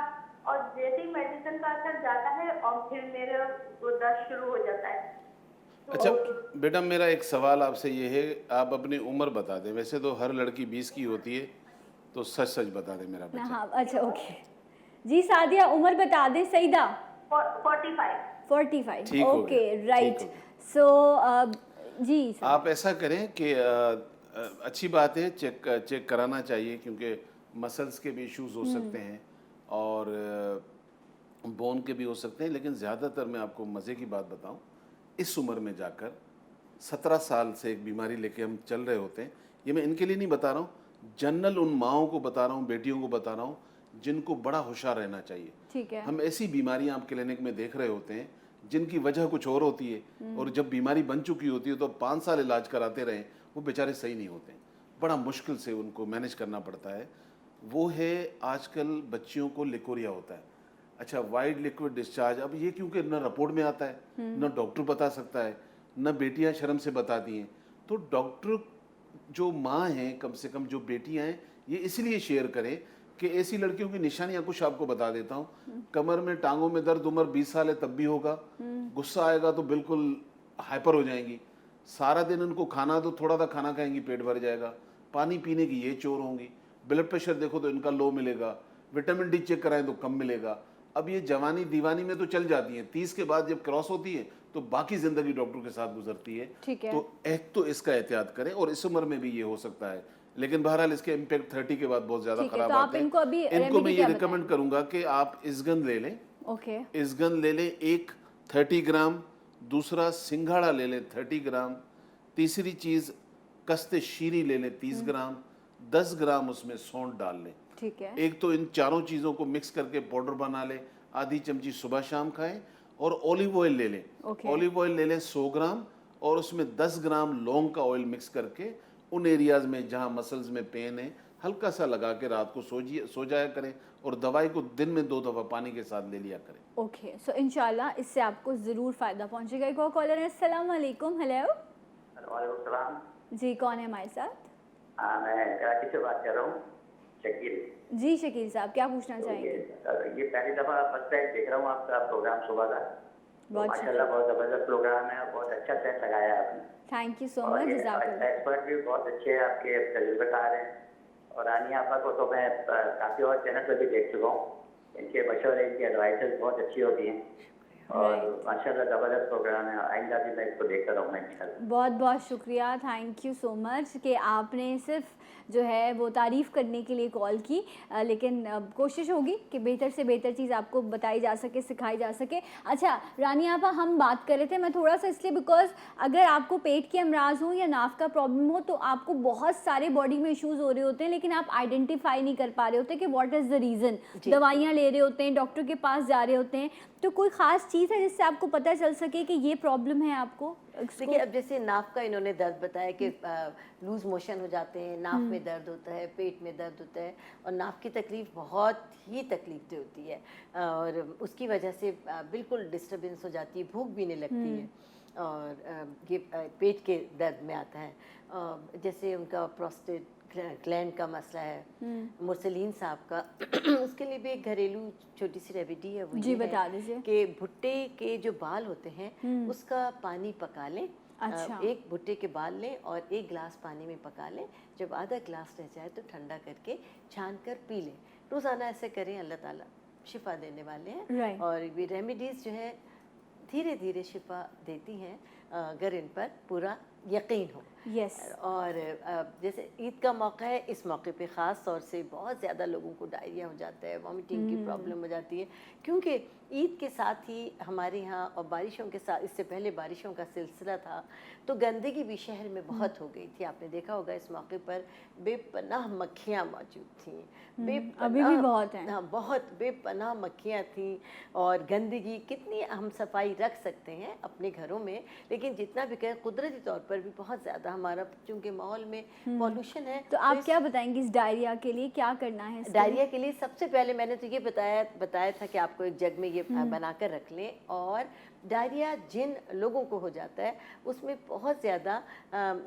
और जैसे ही मेडिसिन का असर जाता है और फिर मेरे वो दर्द शुरू हो जाता है। तो अच्छा बेटा, मेरा एक सवाल आपसे ये है, आप अपनी उम्र बता दें। वैसे तो हर लड़की 20 की होती है, तो सच सच बता दें मेरा बच्चा। हाँ, अच्छा, ओके जी। सादिया, उम्र बता दें। सईदा? 45। 45। ठीक हो ओके, गया, राइट। ठीक हो सो जी सर। आप ऐसा करें कि अच्छी बात है, चेक कराना चाहिए, क्योंकि मसल्स के भी इश्यूज हो सकते हैं और बोन के भी हो सकते हैं। लेकिन ज़्यादातर मैं आपको मज़े की बात बताऊं, इस उम्र में जाकर 17 साल से एक बीमारी लेके हम चल रहे होते हैं। ये मैं इनके लिए नहीं बता रहा हूँ, जनरल उन माओं को बता रहा हूँ, बेटियों को बता रहा हूँ, जिनको बड़ा होशियार रहना चाहिए। ठीक है। हम ऐसी बीमारियां आप क्लिनिक में देख रहे होते हैं जिनकी वजह कुछ और होती है, और जब बीमारी बन चुकी होती है तो 5 साल इलाज कराते रहें, वो बेचारे सही नहीं होते, बड़ा मुश्किल से उनको मैनेज करना पड़ता है। वो है आजकल बच्चियों को लिकोरिया होता है। अच्छा, वाइड लिक्विड डिस्चार्ज, अब ये क्योंकि न रिपोर्ट में आता है, न डॉक्टर बता सकता है, न बेटियां शर्म से बताती हैं, तो डॉक्टर जो माँ हैं, कम से कम जो बेटियां हैं, ये इसलिए शेयर करें कि ऐसी लड़कियों की निशानियां कुछ आपको बता देता हूँ। कमर में, टांगों में दर्द, उम्र 20 साल है तब भी होगा, गुस्सा आएगा तो बिल्कुल हाइपर हो जाएंगी, सारा दिन उनको खाना तो थोड़ा सा खाना खाएंगी पेट भर जाएगा, पानी पीने की ये चोर होंगी, ब्लड प्रेशर देखो तो इनका लो मिलेगा, विटामिन डी चेक कराएं तो कम मिलेगा। अब ये जवानी दीवानी में तो चल जाती है, 30 के बाद जब क्रॉस होती है तो बाकी जिंदगी डॉक्टर के साथ गुजरती है। ठीक है। तो एक तो इसका एहतियात करें, और इस उम्र में भी ये हो सकता है, लेकिन बहरहाल इसके इम्पैक्ट 30 के बाद बहुत ज्यादा ठीक है, खराब तो आप आते हैं। इनको अभी इनको रेमेडी मैं ये क्या रिकमेंड करूंगा कि आप इसगंध ले लें। ओके, इसगंध ले लें एक 30 ग्राम, दूसरा सिंघाड़ा ले लें 30 ग्राम, तीसरी चीज कस्ते शीरी ले लें 30 ग्राम, 10 ग्राम उसमें सौंठ डाल लें। ठीक है। एक तो इन चारों चीज़ों को मिक्स करके पाउडर बना लें, आधी चमची सुबह शाम खाएं, और ऑलिव ऑयल ले लें। ओके। ऑलिव ऑयल ले लें 100 ग्राम, और उसमें 10 ग्राम लौंग का ऑयल मिक्स करके उन एरियाज में जहां मसल्स में पेन है हल्का सा लगा के रात को सो जाया करें, और दवाई को दिन में 2 दफ़ा पानी के साथ ले लिया करें। ओके, सो इंशाल्लाह इससे आपको ज़रूर फ़ायदा पहुंचेगा। एक और कॉलर है, अस्सलाम वालेकुम। हेलो वालेकुम सलाम। जी, कौन है हमारे साथ? मैं कराची से बात कर रहा हूँ, शकील। जी शकील साहब, क्या पूछना चाहेंगे? ये पहली दफ़ा फर्स्ट टाइम देख रहा हूँ आपका प्रोग्राम सुबह का। बहुत माशाल्लाह बहुत ज़बरदस्त प्रोग्राम है, बहुत अच्छा सेट लगाया है आपने। थैंक यू सो और मच, ये जज़ाकल्लाह। एक्सपर्ट भी बहुत अच्छे हैं, आपके तजुर्बेकार हैं। और आनिया आपा को तो मैं काफ़ी और चैनल पर भी देख चुका हूँ, इनके मशवरे, इनकी एडवाइसेस बहुत अच्छी होती हैं, और माशाल्लाह ज़बरदस्त प्रोग्राम है। आइंदा भी मैं इसको देखता रहूँगा इंशाल्लाह। बहुत बहुत शुक्रिया, थैंक यू सो मच कि आपने सिर्फ जो है वो तारीफ़ करने के लिए कॉल की, लेकिन कोशिश होगी कि बेहतर से बेहतर चीज़ आपको बताई जा सके, सिखाई जा सके। अच्छा रानी आपा, हम बात कर रहे थे, मैं थोड़ा सा इसलिए बिकॉज अगर आपको पेट के अमराज हो या नाफ का प्रॉब्लम हो तो आपको बहुत सारे बॉडी में इश्यूज़ हो रहे होते हैं, लेकिन आप आइडेंटिफाई नहीं कर पा रहे होते कि व्हाट इज़ द रीज़न। दवाइयाँ ले रहे होते हैं, डॉक्टर के पास जा रहे होते हैं, तो कोई ख़ास चीज़ है जिससे आपको पता चल सके कि ये प्रॉब्लम है आपको? देखिए, अब जैसे नाफ का इन्होंने दर्द बताया कि लूज मोशन हो जाते हैं, नाफ में दर्द होता है, पेट में दर्द होता है, और नाफ की तकलीफ़ बहुत ही तकलीफ होती है, और उसकी वजह से बिल्कुल डिस्टर्बेंस हो जाती है, भूख भी नहीं लगती है, और ये पेट के दर्द में आता है। जैसे उनका प्रोस्टेट ग्लैंड का मसला है, मुरसलीन साहब का उसके लिए भी एक घरेलू छोटी सी रेमेडी है, वो जी ये बता है दीजिए। कि भुट्टे के जो बाल होते हैं उसका पानी पका लें। अच्छा। एक भुट्टे के बाल लें और 1 गिलास पानी में पका लें, जब आधा गिलास रह जाए तो ठंडा करके छान कर पी लें। रोज़ाना ऐसे करें, अल्लाह ताला शिफा देने वाले हैं। Right. और ये रेमेडीज़ जो है धीरे धीरे शिफा देती हैं, अगर इन पर पूरा यकीन हो। यस। और जैसे ईद का मौका है, इस मौके पे ख़ास तौर से बहुत ज़्यादा लोगों को डायरिया हो जाता है, वॉमिटिंग की प्रॉब्लम हो जाती है, क्योंकि ईद के साथ ही हमारे यहाँ, और बारिशों के साथ, इससे पहले बारिशों का सिलसिला था, तो गंदगी भी शहर में बहुत हो गई थी। आपने देखा होगा इस मौके पर बेपनाह मक्खियाँ मौजूद थीं, अभी भी बहुत हैं। हाँ, बहुत बेपनाह मक्खियाँ थीं, और गंदगी कितनी हम सफाई रख सकते हैं अपने घरों में, लेकिन जितना भी कहें कुदरती तौर पर भी बहुत ज़्यादा हमारा, चूँकि माहौल में पॉल्यूशन है। तो आप क्या बताएंगे इस डायरिया के लिए क्या करना है? डायरिया के लिए सबसे पहले मैंने तो ये बताया था कि आपको एक जग में ये बनाकर रख लें, और डायरिया जिन लोगों को हो जाता है उसमें बहुत ज़्यादा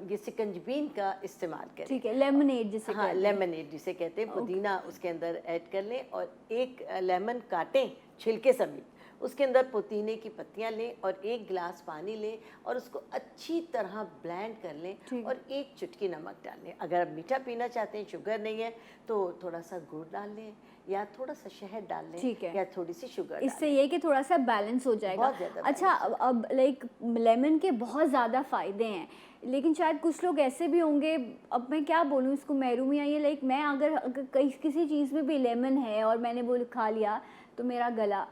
ये सिकंजबीन का इस्तेमाल करें। ठीक है, लेमनेड जिसे हाँ, लेमनेड जिसे कहते हैं, पुदीना उसके अंदर ऐड कर लें, और 1 लेमन काटें छिलके समेत, उसके अंदर पुदीने की पत्तियां लें, और 1 गिलास पानी लें, और उसको अच्छी तरह ब्लेंड कर लें, और 1 चुटकी नमक डाल लें। अगर आप मीठा पीना चाहते हैं, शुगर नहीं है, तो थोड़ा सा गुड़ डाल लें, या थोड़ा सा शहद डाल लें, ठीक है, या थोड़ी सी शुगर। इससे ये कि थोड़ा सा बैलेंस हो जाएगा। अच्छा, अब लाइक लेमन के बहुत ज़्यादा फ़ायदे हैं, लेकिन शायद कुछ लोग ऐसे भी होंगे, अब मैं क्या बोलूँ इसको, महरूम या ये, लाइक मैं अगर किसी चीज़ में भी लेमन है और मैंने वो खा लिया तो मेरा गला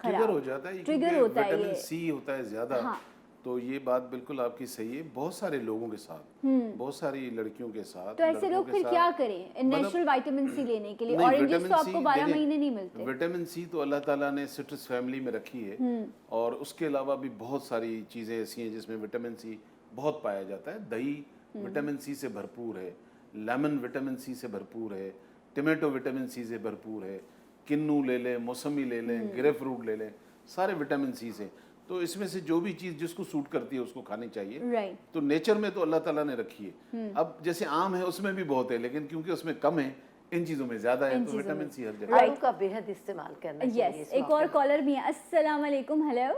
ट्रिगर हो जाता है, ट्रिगर होता है, विटामिन सी होता है ज़्यादा। हाँ। तो ये बात बिल्कुल आपकी सही है, बहुत सारे लोगों के साथ, बहुत सारी लड़कियों के साथ। तो ऐसे लोग फिर क्या करें नेचुरल विटामिन सी लेने के लिए? ऑरेंजेस तो आपको 12 महीने नहीं मिलते। विटामिन सी तो अल्लाह ताला ने सिट्रस फैमिली में रखी है, और उसके अलावा भी बहुत सारी चीज़ें ऐसी हैं जिसमें विटामिन सी बहुत पाया जाता है। दही विटामिन सी से भरपूर है, लेमन विटामिन सी से भरपूर है, टमाटो विटामिन सी से भरपूर है, किन्नू ले लें, मौसमी ले लें, ग्रेप फ्रूट ले लें, सारे विटामिन सी से। तो इसमें से जो भी चीज़ जिसको सूट करती है उसको खानी चाहिए। राइट। तो नेचर में तो अल्लाह ताला ने रखी है। अब जैसे आम है उसमें भी बहुत है, लेकिन क्योंकि उसमें कम है, इन चीज़ों में ज़्यादा है, तो विटामिन सी हर जगह। आलू का बेहद इस्तेमाल करना चाहिए यस, एक और कॉलर भी है। अस्सलाम वालेकुम। Hello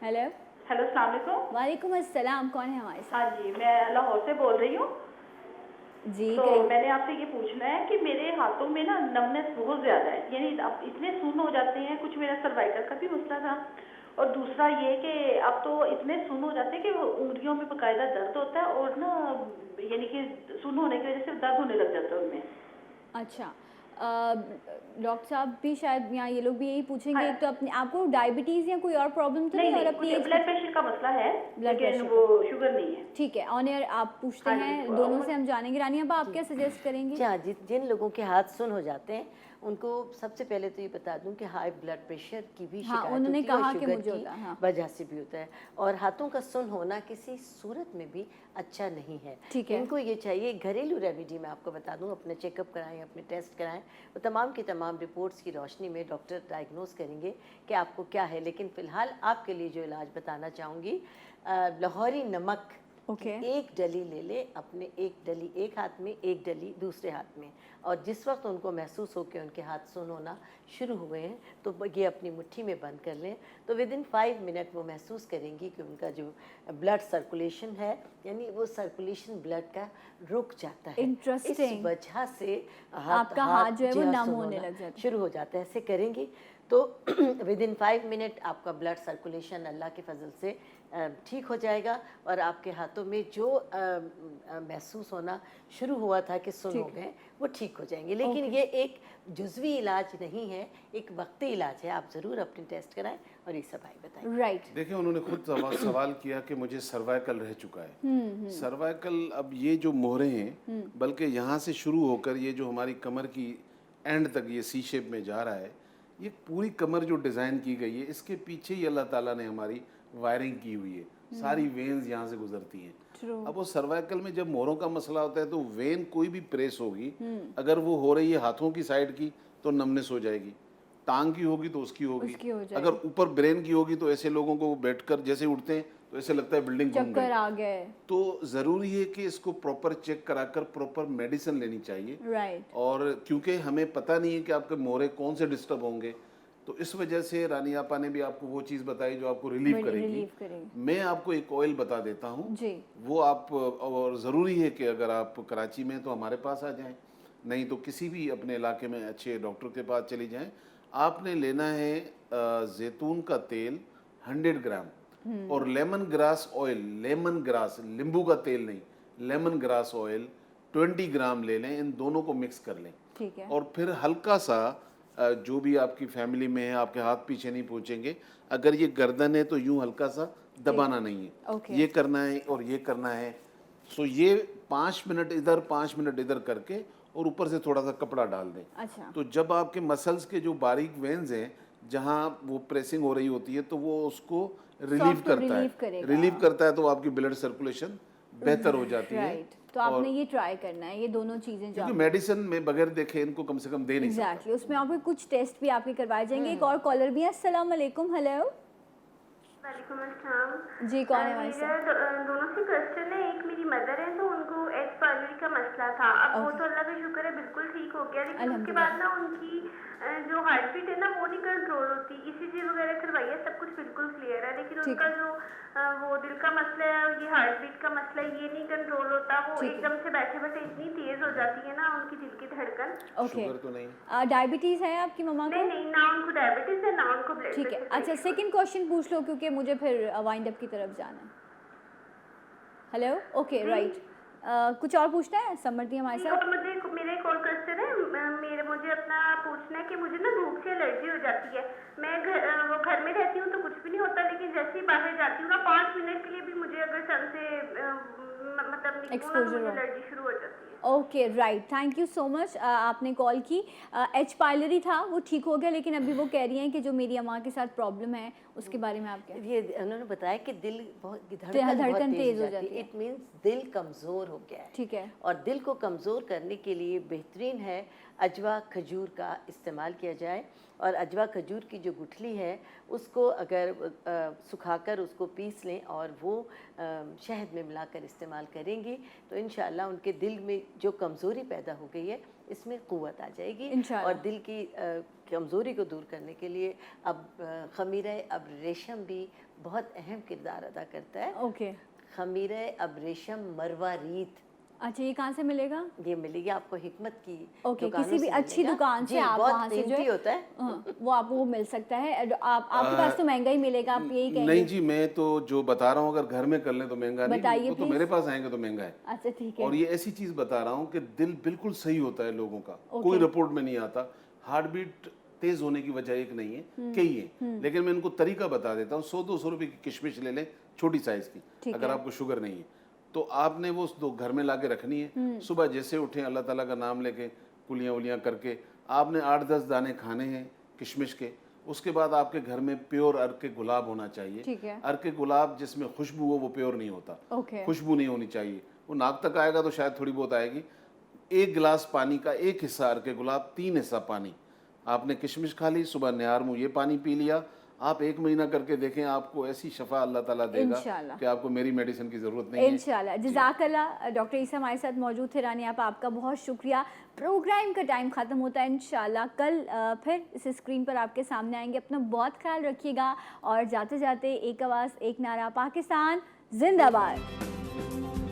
hello. हेलो, अस्सलाम वालेकुम। वालेकुम अस्सलाम। कौन है हमारे साथ? हाँ जी, मैं लाहौर से बोल रही हूँ। जी तो कहिए। मैंने आपसे ये पूछना है कि मेरे हाथों में ना नमनेस बहुत ज़्यादा है, यानी अब इतने सुन्न हो जाते हैं। कुछ मेरा सर्वाइकल का भी मसला था, और दूसरा ये कि अब तो इतने सुन्न हो जाते हैं कि उंगलियों में बाकायदा दर्द होता है, और ना यानी कि सुन्न होने की वजह से दर्द होने लग जाता है उनमें। अच्छा, डॉक्टर साहब भी शायद यहाँ ये लोग भी यही पूछेंगे। हाँ। एक तो अपने आपको डायबिटीज़ या कोई और प्रॉब्लम तो नहीं, और अपनी कुछ एज ब्लड प्रेशर का मसला है, ब्लड लेकिन प्रेशर वो शुगर नहीं है। ठीक है, ऑन एयर आप पूछते हाँ जी, हैं, वो- दोनों से हम जानेंगे। रानी अब आप क्या सजेस्ट करेंगी? हाँ, जिन लोगों के हाथ सुन हो जाते हैं उनको सबसे पहले तो ये बता दूं कि हाई ब्लड प्रेशर की भी हाँ, शिकायत उन्होंने होती है और कहा कि शुगर मुझे की होता है, हाँ। वजह से भी होता है, और हाथों का सुन होना किसी सूरत में भी अच्छा नहीं है। ठीक है। इनको ये चाहिए घरेलू रेमेडी, मैं आपको बता दूं, अपने चेकअप कराएं, अपने टेस्ट कराएं, वो तमाम की तमाम रिपोर्ट्स की रोशनी में डॉक्टर डायग्नोस करेंगे कि आपको क्या है। लेकिन फ़िलहाल आपके लिए जो इलाज बताना चाहूँगी, लाहौरी नमक ओके। एक डली ले ले, अपने एक डली एक हाथ में, एक डली दूसरे हाथ में, और जिस वक्त उनको महसूस हो कि उनके हाथ सुन होना शुरू हुए हैं तो ये अपनी मुट्ठी में बंद कर लें। तो विद इन 5 मिनट वो महसूस करेंगी कि उनका जो ब्लड सर्कुलेशन है, यानी वो सर्कुलेशन ब्लड का रुक जाता है। Interesting। इस वजह से आपका हाथ जो है वो जी हाँ, नम सुन होने होना लग जाता है। शुरू हो जाता है। ऐसे करेंगी तो विद इन 5 मिनट आपका ब्लड सर्कुलेशन अल्लाह के फजल से ठीक हो जाएगा, और आपके हाथों में जो महसूस होना शुरू हुआ था कि सुन हो गए, वो ठीक हो जाएंगे। लेकिन ये एक जुज़वी इलाज नहीं है, एक वक्ती इलाज है। आप ज़रूर अपने टेस्ट कराएं और ये सब बताएं। राइट। देखिए, उन्होंने खुद सवाल किया कि मुझे सर्वाइकल रह चुका है। सर्वाइकल, अब ये जो मोहरे हैं, बल्कि यहाँ से शुरू होकर ये जो हमारी कमर की एंड तक ये सी शेप में जा रहा है, ये पूरी कमर जो डिज़ाइन की गई है, इसके पीछे ही अल्लाह ताला ने हमारी वायरिंग की हुई है। सारी वेन्स यहाँ से गुजरती हैं। अब वो सर्वाइकल में जब मोहरों का मसला होता है तो वेन कोई भी प्रेस होगी, अगर वो हो रही है हाथों की साइड की तो नमनेस हो जाएगी, टांग की होगी तो उसकी होगी, अगर ऊपर ब्रेन की होगी तो ऐसे लोगों को बैठकर जैसे उठते हैं तो ऐसे लगता है बिल्डिंग घूम चक्कर गई। आ गए। तो ज़रूरी है कि इसको प्रॉपर चेक कराकर प्रॉपर मेडिसिन लेनी चाहिए। राइट। और क्योंकि हमें पता नहीं है कि आपके मोहरे कौन से डिस्टर्ब होंगे, तो इस वजह से रानी आपा ने भी आपको वो चीज़ बताई जो आपको रिलीव करेगी। मैं आपको एक ऑयल बता देता हूँ जी। वो आप, और ज़रूरी है कि अगर आप कराची में तो हमारे पास आ जाएं, नहीं तो किसी भी अपने इलाके में अच्छे डॉक्टर के पास चली जाएं। आपने लेना है जैतून का तेल 100 ग्राम और lemon grass oil, lemon grass, नींबू का तेल नहीं, लेमन ग्रास ऑयल 20 ग्राम ले लें। इन दोनों को मिक्स कर लें। ठीक है। और फिर हल्का सा जो भी आपकी फैमिली में है, आपके हाथ पीछे नहीं पहुंचेंगे, अगर ये गर्दन है तो यूं हल्का सा दबाना नहीं है। ओके। ये करना है और ये करना है। सो ये 5 मिनट इधर 5 मिनट इधर करके और ऊपर से थोड़ा सा कपड़ा डाल दें। अच्छा। तो जब आपके मसल्स के जो बारीक वेन्स हैं जहाँ वो प्रेसिंग हो रही होती है तो वो उसको रिलीव करता है, तो आपकी ब्लड सर्कुलेशन बेहतर हो जाती है। राइट। तो आपने ये ट्राई करना है, ये दोनों चीजें जो क्योंकि मेडिसिन में बगैर देखे इनको कम से कम दे नहीं सकता। एग्जैक्टली, उसमें आपके कुछ टेस्ट भी आपके करवाए जाएंगे। एक और कॉलर भी है। अस्सलाम वालेकुम। हेलो वालेकुम अस्सलाम। जी, कौन है हमारे साथ? मेरा दोनों से क्वेश्चन है। एक मेरी मदर है तो उनको एग पाइलरी का मसला था, अब वो तो अल्लाह का शुक्र है बिल्कुल ठीक हो गया, लेकिन उसके बाद ना उनकी जो हार्ट बीट है ना वो नहीं कंट्रोल होती। ईसीजी वगैरह करवाई है, सब कुछ बिल्कुल क्लियर है, लेकिन उनका जो वो दिल का मसला है और ये हार्ट बीट का मसला है, ये नहीं कंट्रोल होता। वो एकदम से बैठे बैठे इतनी तेज हो जाती है ना उनकी दिल की धड़कन। ओके। शुगर तो नहीं, डायबिटीज है आपकी मम्मा को? नहीं नहीं, ना उनको डायबिटीज है ना उनको ब्लड ठीक है। प्रेशर। अच्छा, सेकंड क्वेश्चन पूछ लो क्योंकि मुझे फिर वाइंड अप की तरफ जाना है। Hello, okay, right. कुछ और पूछना है? समृद्धि हमारे साथ। और मेरा एक और क्वेश्चन है। मुझे अपना पूछना है कि मुझे ना धूप से एलर्जी हो जाती है। मैं घर में रहती हूँ तो कुछ भी नहीं होता, लेकिन जैसे ही बाहर जाती हूँ ना 5 मिनट के लिए भी मुझे अगर सन से मतलब एक्सपोजर हो, एलर्जी शुरू हो जाती है। Okay right, thank you so much. आपने कॉल की। एच पायलरी था वो ठीक हो गया, लेकिन अभी वो कह रही हैं कि जो मेरी अम्मा के साथ प्रॉब्लम है उसके बारे में आप क्या? ये उन्होंने बताया कि दिल बहुत धड़कन तेज हो जाती है। इट मीन्स दिल कमज़ोर हो गया है। ठीक है। और दिल को कमज़ोर करने के लिए बेहतरीन है अजवा खजूर का इस्तेमाल किया जाए। और अजवा खजूर की जो गुठली है उसको अगर सुखाकर उसको पीस लें और वो शहद में मिलाकर इस्तेमाल करेंगी तो इंशाअल्लाह उनके दिल में जो कमज़ोरी पैदा हो गई है इसमें क़ुव्वत आ जाएगी। और दिल की कमज़ोरी को दूर करने के लिए अब ख़मीरे अबरेशम भी बहुत अहम किरदार अदा करता है। ओके। ख़मीरे अबरेशम मरवारीत। अच्छा, ये कहाँ से मिलेगा? ये मिलेगी आपको हिकमत की ओके, किसी भी अच्छी दुकान से आप वहाँ से जो होता है वो आपको वो मिल सकता है। आपके पास तो महंगा ही मिलेगा, आप यही कहेंगे? नहीं जी, मैं तो जो बता रहा हूँ अगर घर में कर लें तो महंगा नहीं, वो तो मेरे पास आएंगे तो महंगा है। अच्छा ठीक है। और ये ऐसी चीज बता रहा हूँ कि दिल बिल्कुल सही होता है लोगों का, कोई रिपोर्ट में नहीं आता। हार्ट बीट तेज होने की वजह एक नहीं है, कई है, लेकिन मैं इनको तरीका बता देता हूँ। 100-200 रुपए की किशमिश ले लें छोटी साइज की, अगर आपको शुगर नहीं है तो आपने वो दो घर में लाके रखनी है। सुबह जैसे उठें अल्लाह ताला का नाम लेके कुलियाँ उलियाँ करके आपने 8-10 दाने खाने हैं किशमिश के। उसके बाद आपके घर में प्योर अर्क के गुलाब होना चाहिए। ठीक है। अर्क के गुलाब जिसमें खुशबू हो वो प्योर नहीं होता। खुशबू नहीं होनी चाहिए, वो नाक तक आएगा तो शायद थोड़ी बहुत आएगी। 1 गिलास पानी का 1 हिस्सा अर्क के गुलाब, 3 हिस्सा पानी। आपने किशमिश खा ली, सुबह निहार मुँह ये पानी पी लिया। आप 1 महीना करके देखें, आपको ऐसी शफा अल्लाह ताला देगा कि आपको मेरी मेडिसिन की ज़रूरत नहीं है इंशाल्लाह। जज़ाकल्लाह। डॉक्टर ईसा हमारे साथ मौजूद थे। रानी आपका बहुत शुक्रिया। प्रोग्राम का टाइम ख़त्म होता है, इंशाल्लाह कल फिर इस स्क्रीन पर आपके सामने आएंगे। अपना बहुत ख्याल रखिएगा और जाते जाते एक आवाज़ एक नारा, पाकिस्तान जिंदाबाद।